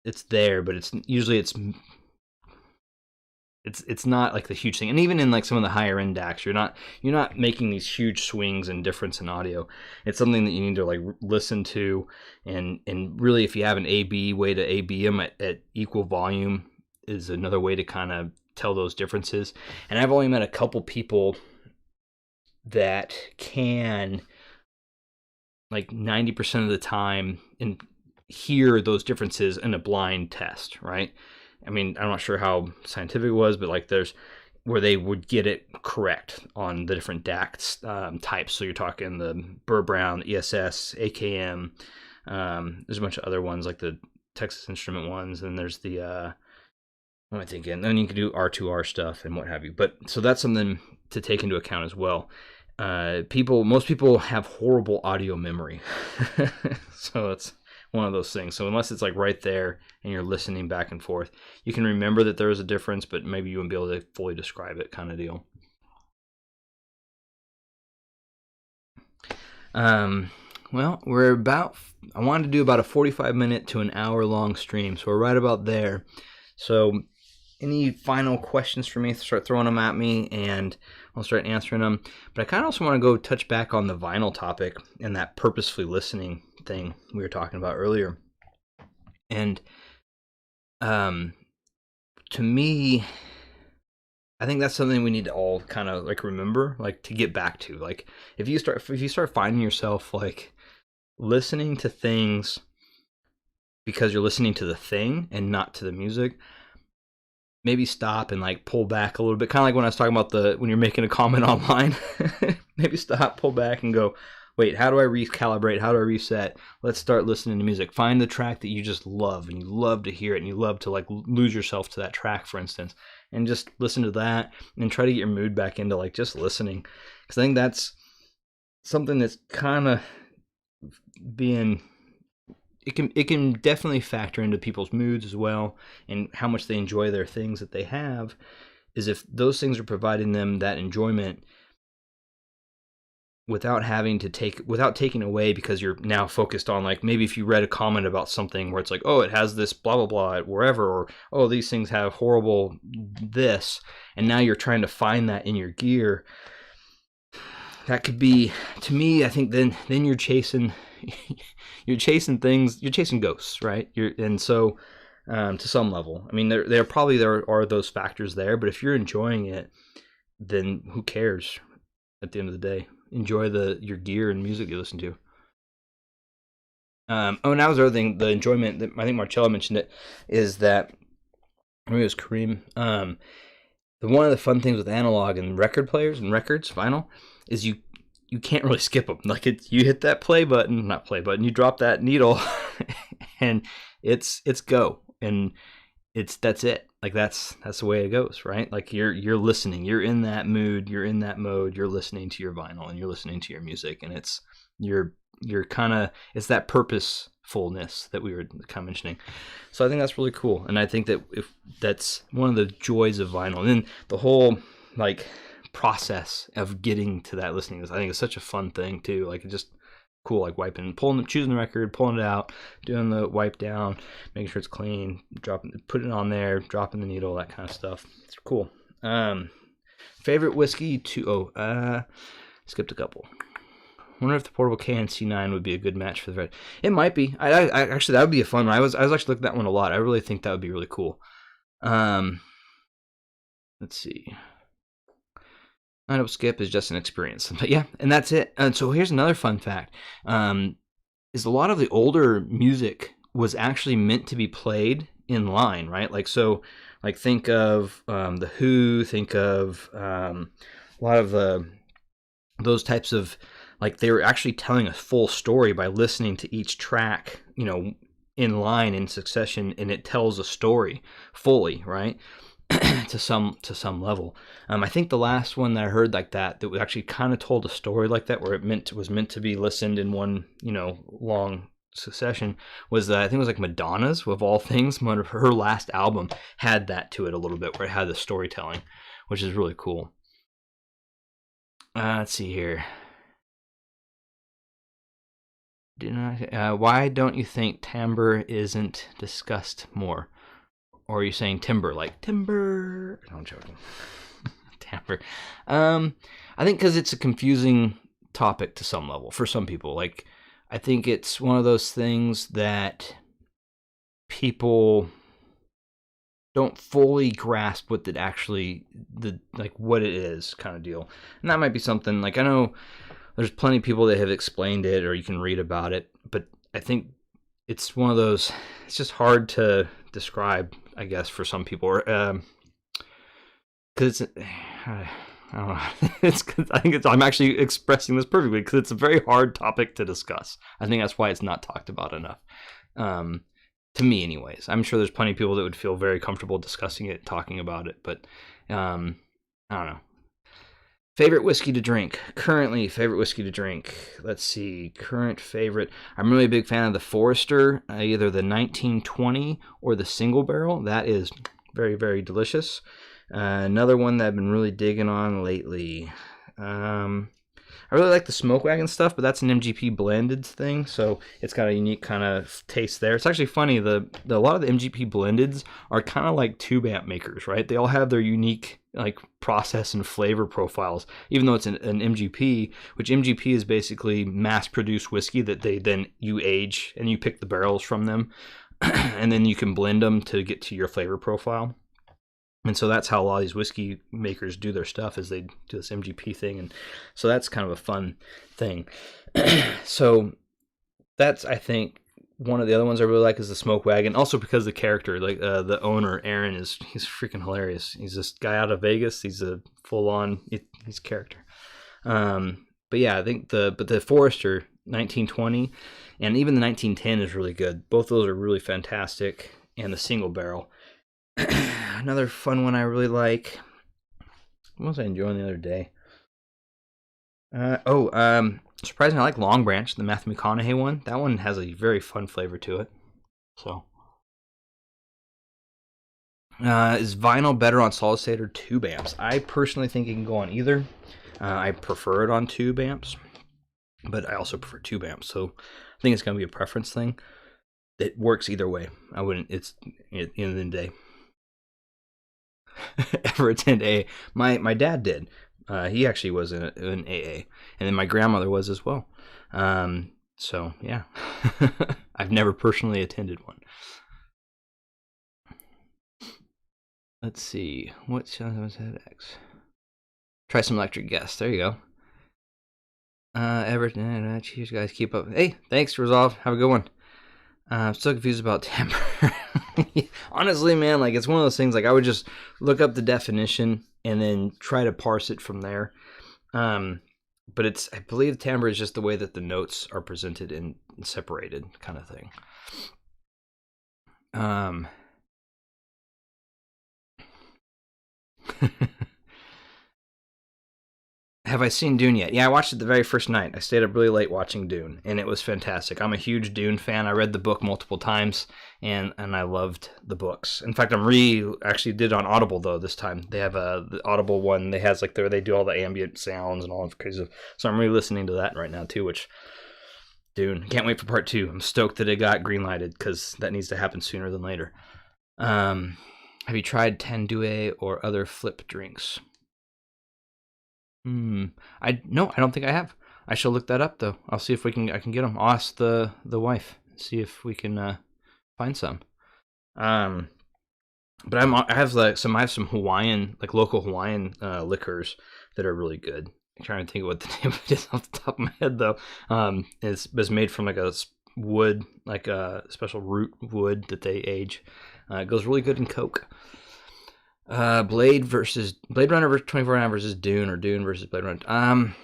[SPEAKER 1] It's there, but it's not like the huge thing. And even in like some of the higher end DACs, you're not making these huge swings and difference in audio. It's something that you need to like listen to, and really if you have an AB way to AB them at equal volume is another way to kind of tell those differences. And I've only met a couple people that can like 90% of the time and hear those differences in a blind test, right? I mean, I'm not sure how scientific it was, but like there's where they would get it correct on the different DAC types. So you're talking the Burr Brown, ESS, AKM. There's a bunch of other ones like the Texas Instrument ones, and there's the what am I thinking? Then you can do R2R stuff and what have you. But so that's something to take into account as well. Most people have horrible audio memory, so it's one of those things. So unless it's like right there and you're listening back and forth, you can remember that there is a difference, but maybe you wouldn't be able to fully describe it, kind of deal. Well, I wanted to do about a 45-minute to an hour-long stream, so we're right about there. So any final questions for me, start throwing them at me, and I'll start answering them. But I kind of also want to go touch back on the vinyl topic and that purposefully listening thing we were talking about earlier. And to me, I think that's something we need to all kind of like remember, like to get back to. Like if you start finding yourself like listening to things because you're listening to the thing and not to the music, maybe stop and like pull back a little bit. Kind of like when I was talking about when you're making a comment online, maybe stop, pull back and go, wait, how do I recalibrate? How do I reset? Let's start listening to music. Find the track that you just love and you love to hear it and you love to like lose yourself to that track, for instance, and just listen to that and try to get your mood back into like just listening. Because I think that's something that's kind of it can definitely factor into people's moods as well and how much they enjoy their things that they have, is if those things are providing them that enjoyment without taking away, because you're now focused on like, maybe if you read a comment about something where it's like, oh, it has this blah blah blah at wherever, or oh, these things have horrible this, and now you're trying to find that in your gear. That could be, to me, I think then you're chasing things, you're chasing ghosts, right? And so to some level, I mean, there are those factors there, but if you're enjoying it, then who cares at the end of the day? Enjoy your gear and music you listen to. And that was the other thing, the enjoyment that I think Marcello mentioned it, is that, maybe it was Kareem, one of the fun things with analog and record players and records, vinyl, is you can't really skip them. Like you hit that not play button, you drop that needle and it's go, and that's it. Like that's the way it goes, right? Like you're listening, you're in that mood, you're in that mode, you're listening to your vinyl and you're listening to your music, and you're kind of, it's that purposefulness that we were kind of mentioning. So I think that's really cool, and I think that if that's one of the joys of vinyl, and then the whole like process of getting to that listening, I think is such a fun thing too. Like cool, like choosing the record, pulling it out, doing the wipe down, making sure it's clean, putting it on there, dropping the needle, that kind of stuff. It's cool. Favorite whiskey skipped a couple. Wonder if the portable KNC9 would be a good match for the Verite. It might be. I actually, that would be a fun one. I was actually looking at that one a lot. I really think that would be really cool. Let's see. I know skip is just an experience, but yeah, and that's it. And so here's another fun fact: is a lot of the older music was actually meant to be played in line, right? Like think of the Who, think of a lot of those types of, like, they were actually telling a full story by listening to each track, in line in succession, and it tells a story fully, right? to some level. I think the last one that I heard like that actually kind of told a story like that, where it was meant to be listened in one, long succession, was I think it was like Madonna's, of all things. Her last album had that to it a little bit, where it had the storytelling, which is really cool. Let's see here. Why don't you think timbre isn't discussed more? Or are you saying timber, like timber? No, I'm joking. Timbre. I think because it's a confusing topic to some level for some people. Like, I think it's one of those things that people don't fully grasp what it actually, what it is, kind of deal. And that might be something, like, I know there's plenty of people that have explained it, or you can read about it, but I think it's one of those, it's just hard to describe, I guess, for some people, because I don't know. I'm actually expressing this perfectly, because it's a very hard topic to discuss. I think that's why it's not talked about enough. To me, anyways. I'm sure there's plenty of people that would feel very comfortable discussing it, talking about it, but I don't know. Favorite whiskey to drink. Currently, favorite whiskey to drink. Let's see. Current favorite. I'm really a big fan of the Forester, either the 1920 or the single barrel. That is very, very delicious. Another one that I've been really digging on lately. I really like the Smoke Wagon stuff, but that's an MGP blended thing, so it's got a unique kind of taste there. It's actually funny, a lot of the MGP blendeds are kind of like tube amp makers, right? They all have their unique process and flavor profiles, even though it's an MGP, which MGP is basically mass-produced whiskey that you age, and you pick the barrels from them, and then you can blend them to get to your flavor profile. And so that's how a lot of these whiskey makers do their stuff, is they do this MGP thing. And so that's kind of a fun thing. So that's, I think, one of the other ones I really like is the Smoke Wagon. Also because the character, the owner, Aaron, he's freaking hilarious. He's this guy out of Vegas. He's a full-on, he's character. But yeah, I think the Forester 1920 and even the 1910 is really good. Both of those are really fantastic. And the single barrel. Another fun one I really like. What was I enjoying the other day? Surprisingly, I like Long Branch, the Matthew McConaughey one. That one has a very fun flavor to it. So, is vinyl better on solid state or tube amps? I personally think it can go on either. I prefer it on tube amps, but I also prefer tube amps. So I think it's going to be a preference thing. It works either way. I wouldn't. It's at the end of the day. Ever attend AA? My dad did. He actually was in AA, and then my grandmother was as well. So yeah, I've never personally attended one. Let's see. What was that? X. Try some Electric Guest. There you go. Cheers, guys. Keep up. Hey, thanks, Resolve. Have a good one. I'm still confused about timbre. Honestly, man, it's one of those things, I would just look up the definition and then try to parse it from there. But I believe timbre is just the way that the notes are presented and separated, kind of thing. Have I seen Dune yet? Yeah, I watched it the very first night. I stayed up really late watching Dune, and it was fantastic. I'm a huge Dune fan. I read the book multiple times, and I loved the books. In fact, actually did it on Audible, though, this time. They have the Audible one. They has, they do all the ambient sounds and all of crazy stuff. So I'm re-listening to that right now, too, which Dune. Can't wait for part 2. I'm stoked that it got greenlighted because that needs to happen sooner than later. Have you tried Tandue or other flip drinks? No, I don't think I have. I shall look that up though. I'll see if I can get them. I'll ask the wife, see if we can find some. But I have some Hawaiian, like local Hawaiian liquors that are really good. I'm trying to think of what the name of it is off the top of my head though. It's made from like a wood, like a special root wood that they age. It goes really good in Coke. Blade Runner versus 24 versus Dune, or Dune versus Blade Runner.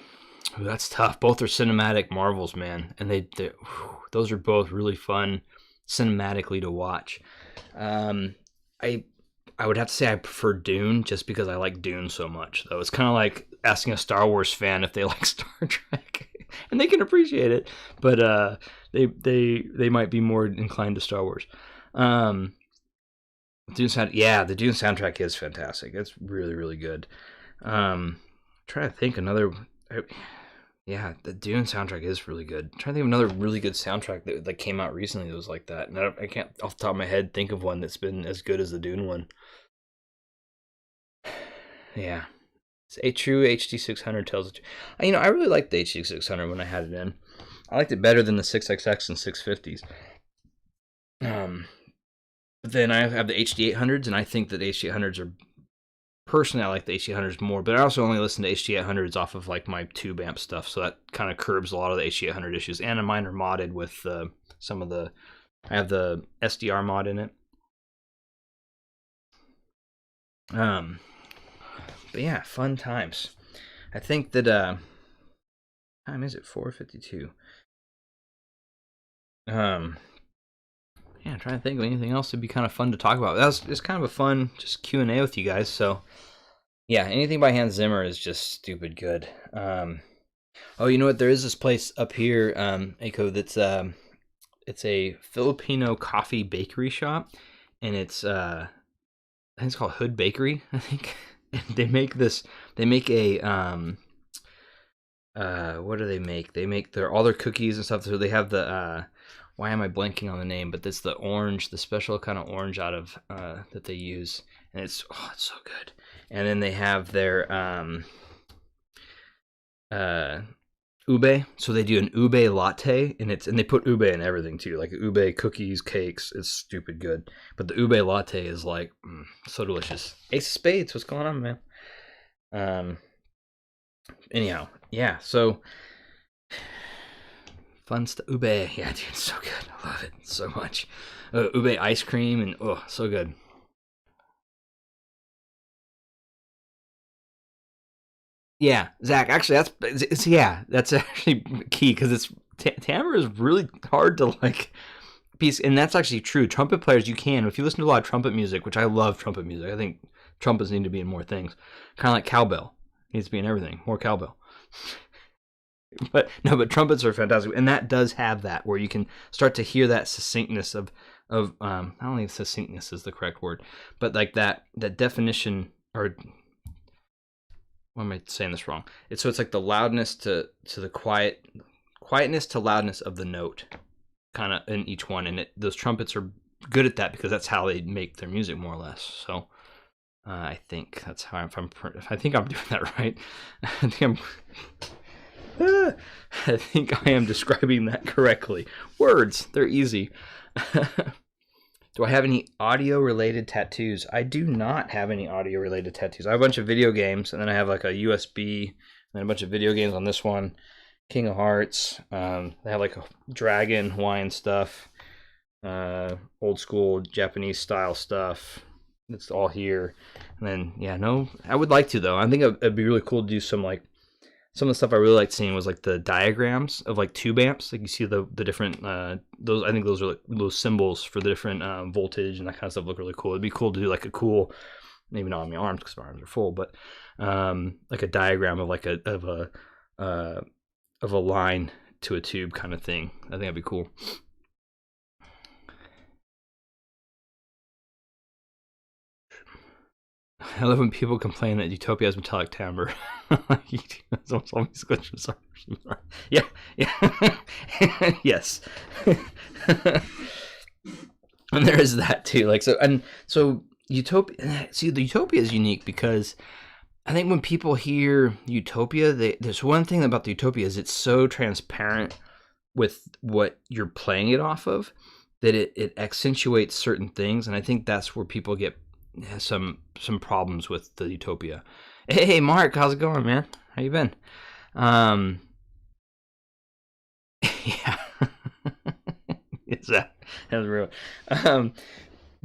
[SPEAKER 1] That's tough. Both are cinematic marvels, man, and those are both really fun cinematically to watch. I would have to say I prefer Dune just because I like Dune so much, though. It's kind of like asking a Star Wars fan if they like Star Trek, and they can appreciate it, but they might be more inclined to Star Wars. The Dune soundtrack is fantastic. It's really, really good. Trying to think another. Yeah, the Dune soundtrack is really good. I'm trying to think of another really good soundtrack that came out recently that was like that. And I can't, off the top of my head, think of one that's been as good as the Dune one. Yeah. It's a true HD600 tells it. I really liked the HD600 when I had it in. I liked it better than the 6XX and 650s. But then I have the HD800s, and I think that the HD800s are... Personally, I like the HD800s more, but I also only listen to HD800s off of like my tube amp stuff, so that kind of curbs a lot of the HD800 issues. And mine are modded with some of the... I have the SDR mod in it. But yeah, fun times. I think that time is it 4:52. Yeah, I'm trying to think of anything else that'd be kind of fun to talk about. It's kind of a fun just Q&A with you guys. So yeah, anything by Hans Zimmer is just stupid good. Oh, you know what? There is this place up here, Aiko, that's it's a Filipino coffee bakery shop, and I think it's called Hood Bakery, I think. And they make a what do they make? They make all their cookies and stuff. So they have the why am I blanking on the name? But it's the special kind of orange out of that they use, and it's so good. And then they have their ube. So they do an ube latte, and they put ube in everything too, like ube cookies, cakes. It's stupid good. But the ube latte is like so delicious. Ace of Spades, what's going on, man? Anyhow, yeah. So fun stuff. Ube, yeah, dude, it's so good. I love it so much. Ube ice cream, and so good. Yeah, Zach. Actually, that's actually key because timbre is really hard to like piece, and that's actually true. Trumpet players, you can if you listen to a lot of trumpet music, which I love trumpet music. I think trumpets need to be in more things, kind of like cowbell needs to be in everything. More cowbell. But trumpets are fantastic, and that does have that where you can start to hear that succinctness of I don't think succinctness is the correct word, but like that definition, or why am I saying this wrong? It's like the loudness to the quietness to loudness of the note, kind of in each one, and those trumpets are good at that because that's how they make their music more or less. So I think that's how I think I'm doing that right. I think I am describing that correctly. Words, they're easy. Do I have any audio-related tattoos? I do not have any audio-related tattoos. I have a bunch of video games, and then I have like a USB, and then a bunch of video games on this one. King of Hearts. They have like a dragon, Hawaiian stuff, old school Japanese style stuff. It's all here. And then, I would like to, though. I think it'd be really cool to do some of the stuff I really liked seeing was like the diagrams of like tube amps. Like you see the different those. I think those are like those symbols for the different voltage and that kind of stuff look really cool. It'd be cool to do like a cool, maybe not on my arms because my arms are full, but like a diagram of like a line to a tube kind of thing. I think that'd be cool. I love when people complain that Utopia has metallic timbre. Yeah, yeah, yes. And there is that too. Like so, and so Utopia. See, the Utopia is unique because I think when people hear Utopia, there's one thing about the Utopia is it's so transparent with what you're playing it off of that it accentuates certain things, and I think that's where people get some problems with the Utopia. Hey, Mark, how's it going, man? How you been? Yeah, is that's real.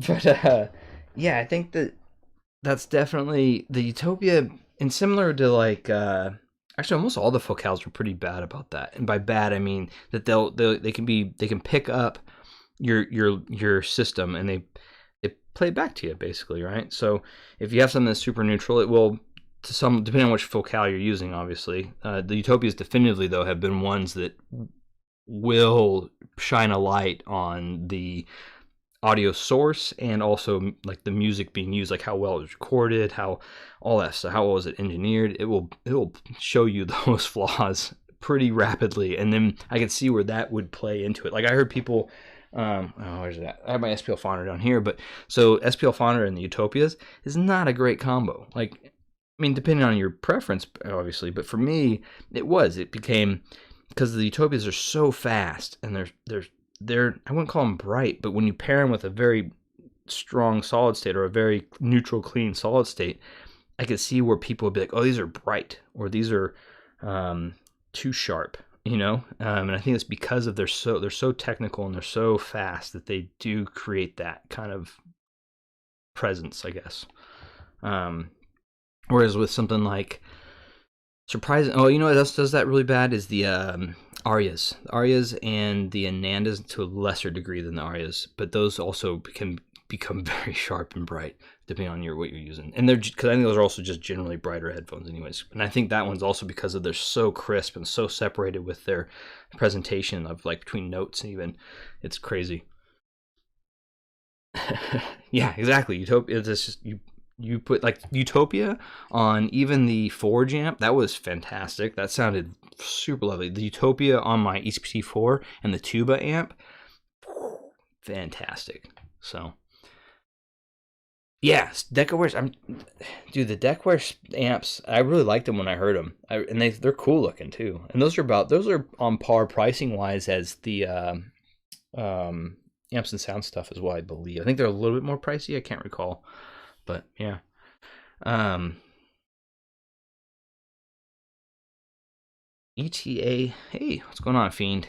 [SPEAKER 1] But yeah, I think that's definitely the Utopia, and similar to like actually almost all the focals were pretty bad about that, and by bad I mean that they can pick up your system and they play it back to you basically, right? So if you have something that's super neutral, it will, to some, depending on which focal you're using, obviously. The Utopias definitively though have been ones that will shine a light on the audio source and also like the music being used, like how well it was recorded, how all that stuff, how well was it engineered. It will show you those flaws pretty rapidly, and then I can see where that would play into it. Like I heard people, where's that? I have my SPL Fonder down here, but so SPL Fonder and the Utopias is not a great combo. Like, I mean, depending on your preference, obviously, but for me, it became, because the Utopias are so fast and they're I wouldn't call them bright, but when you pair them with a very strong solid state or a very neutral, clean solid state, I could see where people would be like, "Oh, these are bright," or "These are too sharp," you know. And I think it's because of they're so technical and they're so fast that they do create that kind of presence, I guess. Whereas with something like surprising, oh, you know what else does that really bad is the Arias and the Anandas to a lesser degree than the Arias, but those also can become very sharp and bright depending on what you're using. And they're, because I think those are also just generally brighter headphones anyways. And I think that one's also because of they're so crisp and so separated with their presentation of like between notes, and even it's crazy. Yeah, exactly. Utopia, it's just you put like Utopia on even the Forge amp, that was fantastic. That sounded super lovely. The Utopia on my ECPT4 and the Tuba amp, fantastic. So yeah, Decaware. Dude, the Decaware amps, I really liked them when I heard them, and they're cool looking too. And those are on par pricing wise as the amps and sound stuff as well, I believe. I think they're a little bit more pricey. I can't recall. But yeah. ETA. Hey, what's going on, Fiend?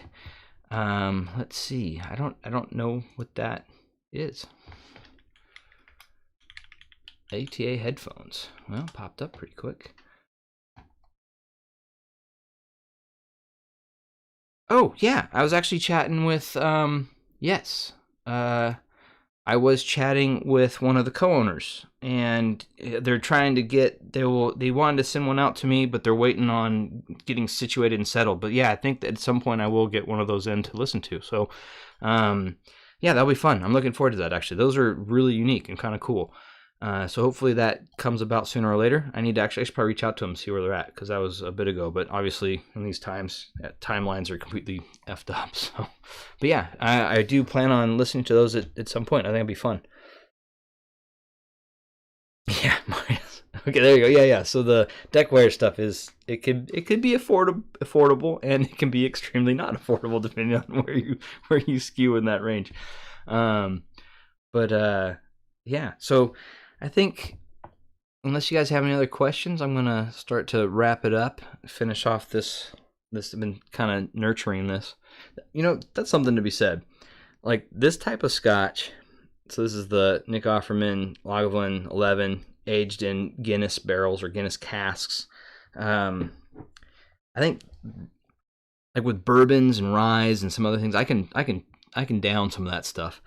[SPEAKER 1] Let's see. I don't know what that is. ATA headphones. Well, popped up pretty quick. Oh yeah, I was actually chatting with yes. I was chatting with one of the co-owners, and they're trying to get, they wanted to send one out to me, but they're waiting on getting situated and settled. But yeah, I think that at some point I will get one of those in to listen to. So yeah, that'll be fun. I'm looking forward to that, actually. Those are really unique and kind of cool. So hopefully that comes about sooner or later. I should probably reach out to them, see where they're at, because that was a bit ago. But obviously, in these times, timelines are completely effed up. So, but yeah, I do plan on listening to those at some point. I think it'll be fun. Yeah, okay, there you go. Yeah. So the Deckware stuff it could be affordable, and it can be extremely not affordable depending on where you skew in that range. But yeah. So I think, unless you guys have any other questions, I'm gonna start to wrap it up, finish off this. I've been kind of nurturing this. You know, that's something to be said. Like this type of Scotch. So this is the Nick Offerman Lagavulin 11, aged in Guinness barrels or Guinness casks. I think, like with bourbons and rye and some other things, I can down some of that stuff.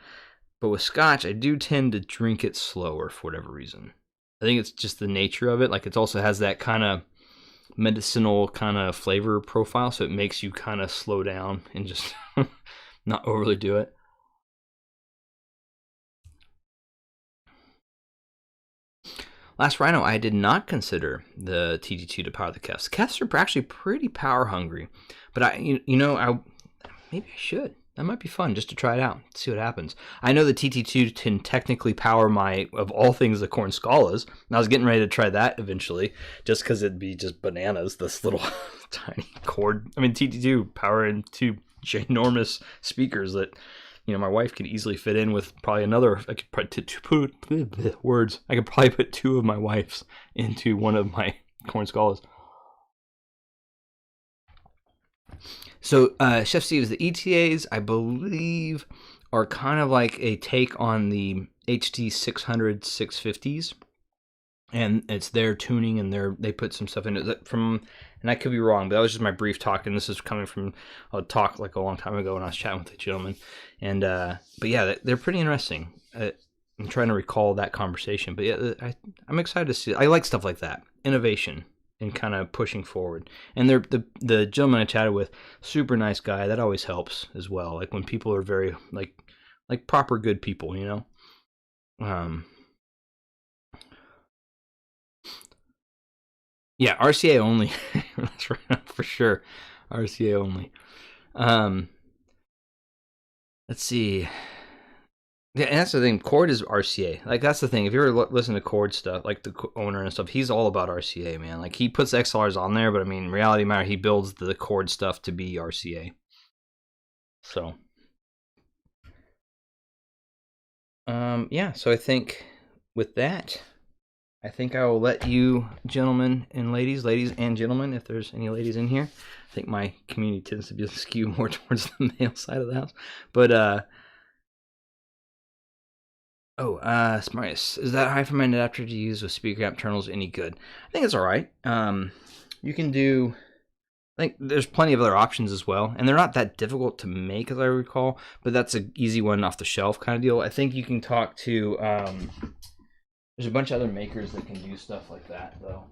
[SPEAKER 1] But with Scotch, I do tend to drink it slower for whatever reason. I think it's just the nature of it. Like it also has that kind of medicinal kind of flavor profile, so it makes you kind of slow down and just not overly do it. Last Rhino, I did not consider the TT2 to power the Kefs. Kefs are actually pretty power hungry, but maybe I should. That might be fun just to try it out, see what happens. I know the TT2 can technically power of all things, the Corn Scalas, and I was getting ready to try that eventually, just because it'd be just bananas, this little tiny cord. I mean, TT2 powering two ginormous speakers that, my wife could easily fit in with probably another. I could probably I could probably put two of my wife's into one of my Corn Scalas. So, Chef Steve's, the ETAs, I believe, are kind of like a take on the HT 600 650s. And it's their tuning, and they put some stuff in it and I could be wrong, but that was just my brief talk, and this is coming from a talk like a long time ago when I was chatting with a gentleman. And but yeah, they're pretty interesting. I'm trying to recall that conversation, but yeah, I'm excited to see. I like stuff like that, innovation and kind of pushing forward. And the gentleman I chatted with, super nice guy. That always helps as well. Like when people are very like proper good people, Yeah, RCA only. That's right, for sure. RCA only. Let's see. Yeah, and that's the thing. Cord is RCA. Like, that's the thing. If you ever listen to Cord stuff, like the owner and stuff, he's all about RCA, man. Like, he puts XLRs on there, but I mean, reality matter, he builds the Cord stuff to be RCA. So, yeah. So I think with that, I think I will let you, gentlemen and ladies and gentlemen, if there's any ladies in here. I think my community tends to be skewed more towards the male side of the house. But, Smartius, is that high-for-mind adapter to use with speaker amp terminals any good? I think it's all right. You can do, I think there's plenty of other options as well, and they're not that difficult to make, as I recall, but that's an easy one off the shelf kind of deal. I think you can talk to, there's a bunch of other makers that can do stuff like that, though.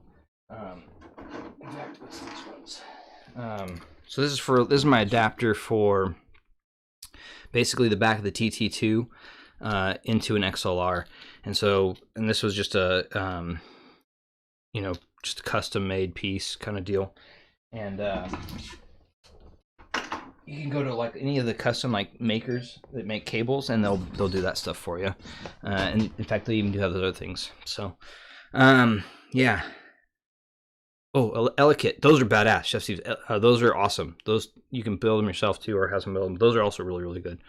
[SPEAKER 1] In fact, what's these ones? So this is my adapter for basically the back of the TT2 into an XLR, and this was just a just a custom made piece kind of deal, and you can go to like any of the custom makers that make cables, and they'll do that stuff for you. And in fact, they even do have those other things. So, yeah. Oh, Elekit, those are badass, Chef Steve's. Those are awesome. Those you can build them yourself too, or have some build them. Those are also really, really good.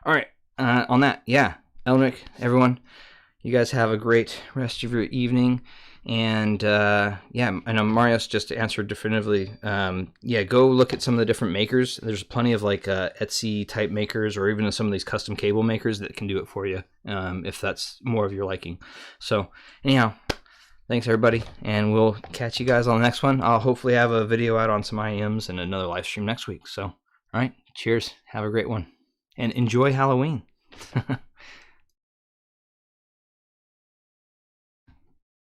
[SPEAKER 1] All right. On that, yeah, Elnick, everyone, you guys have a great rest of your evening. And yeah, I know Marius just answered definitively. Yeah, go look at some of the different makers. There's plenty of like Etsy type makers, or even some of these custom cable makers that can do it for you, if that's more of your liking. So anyhow, thanks everybody, and we'll catch you guys on the next one. I'll hopefully have a video out on some IEMs and another live stream next week. So all right, cheers, have a great one, and enjoy Halloween.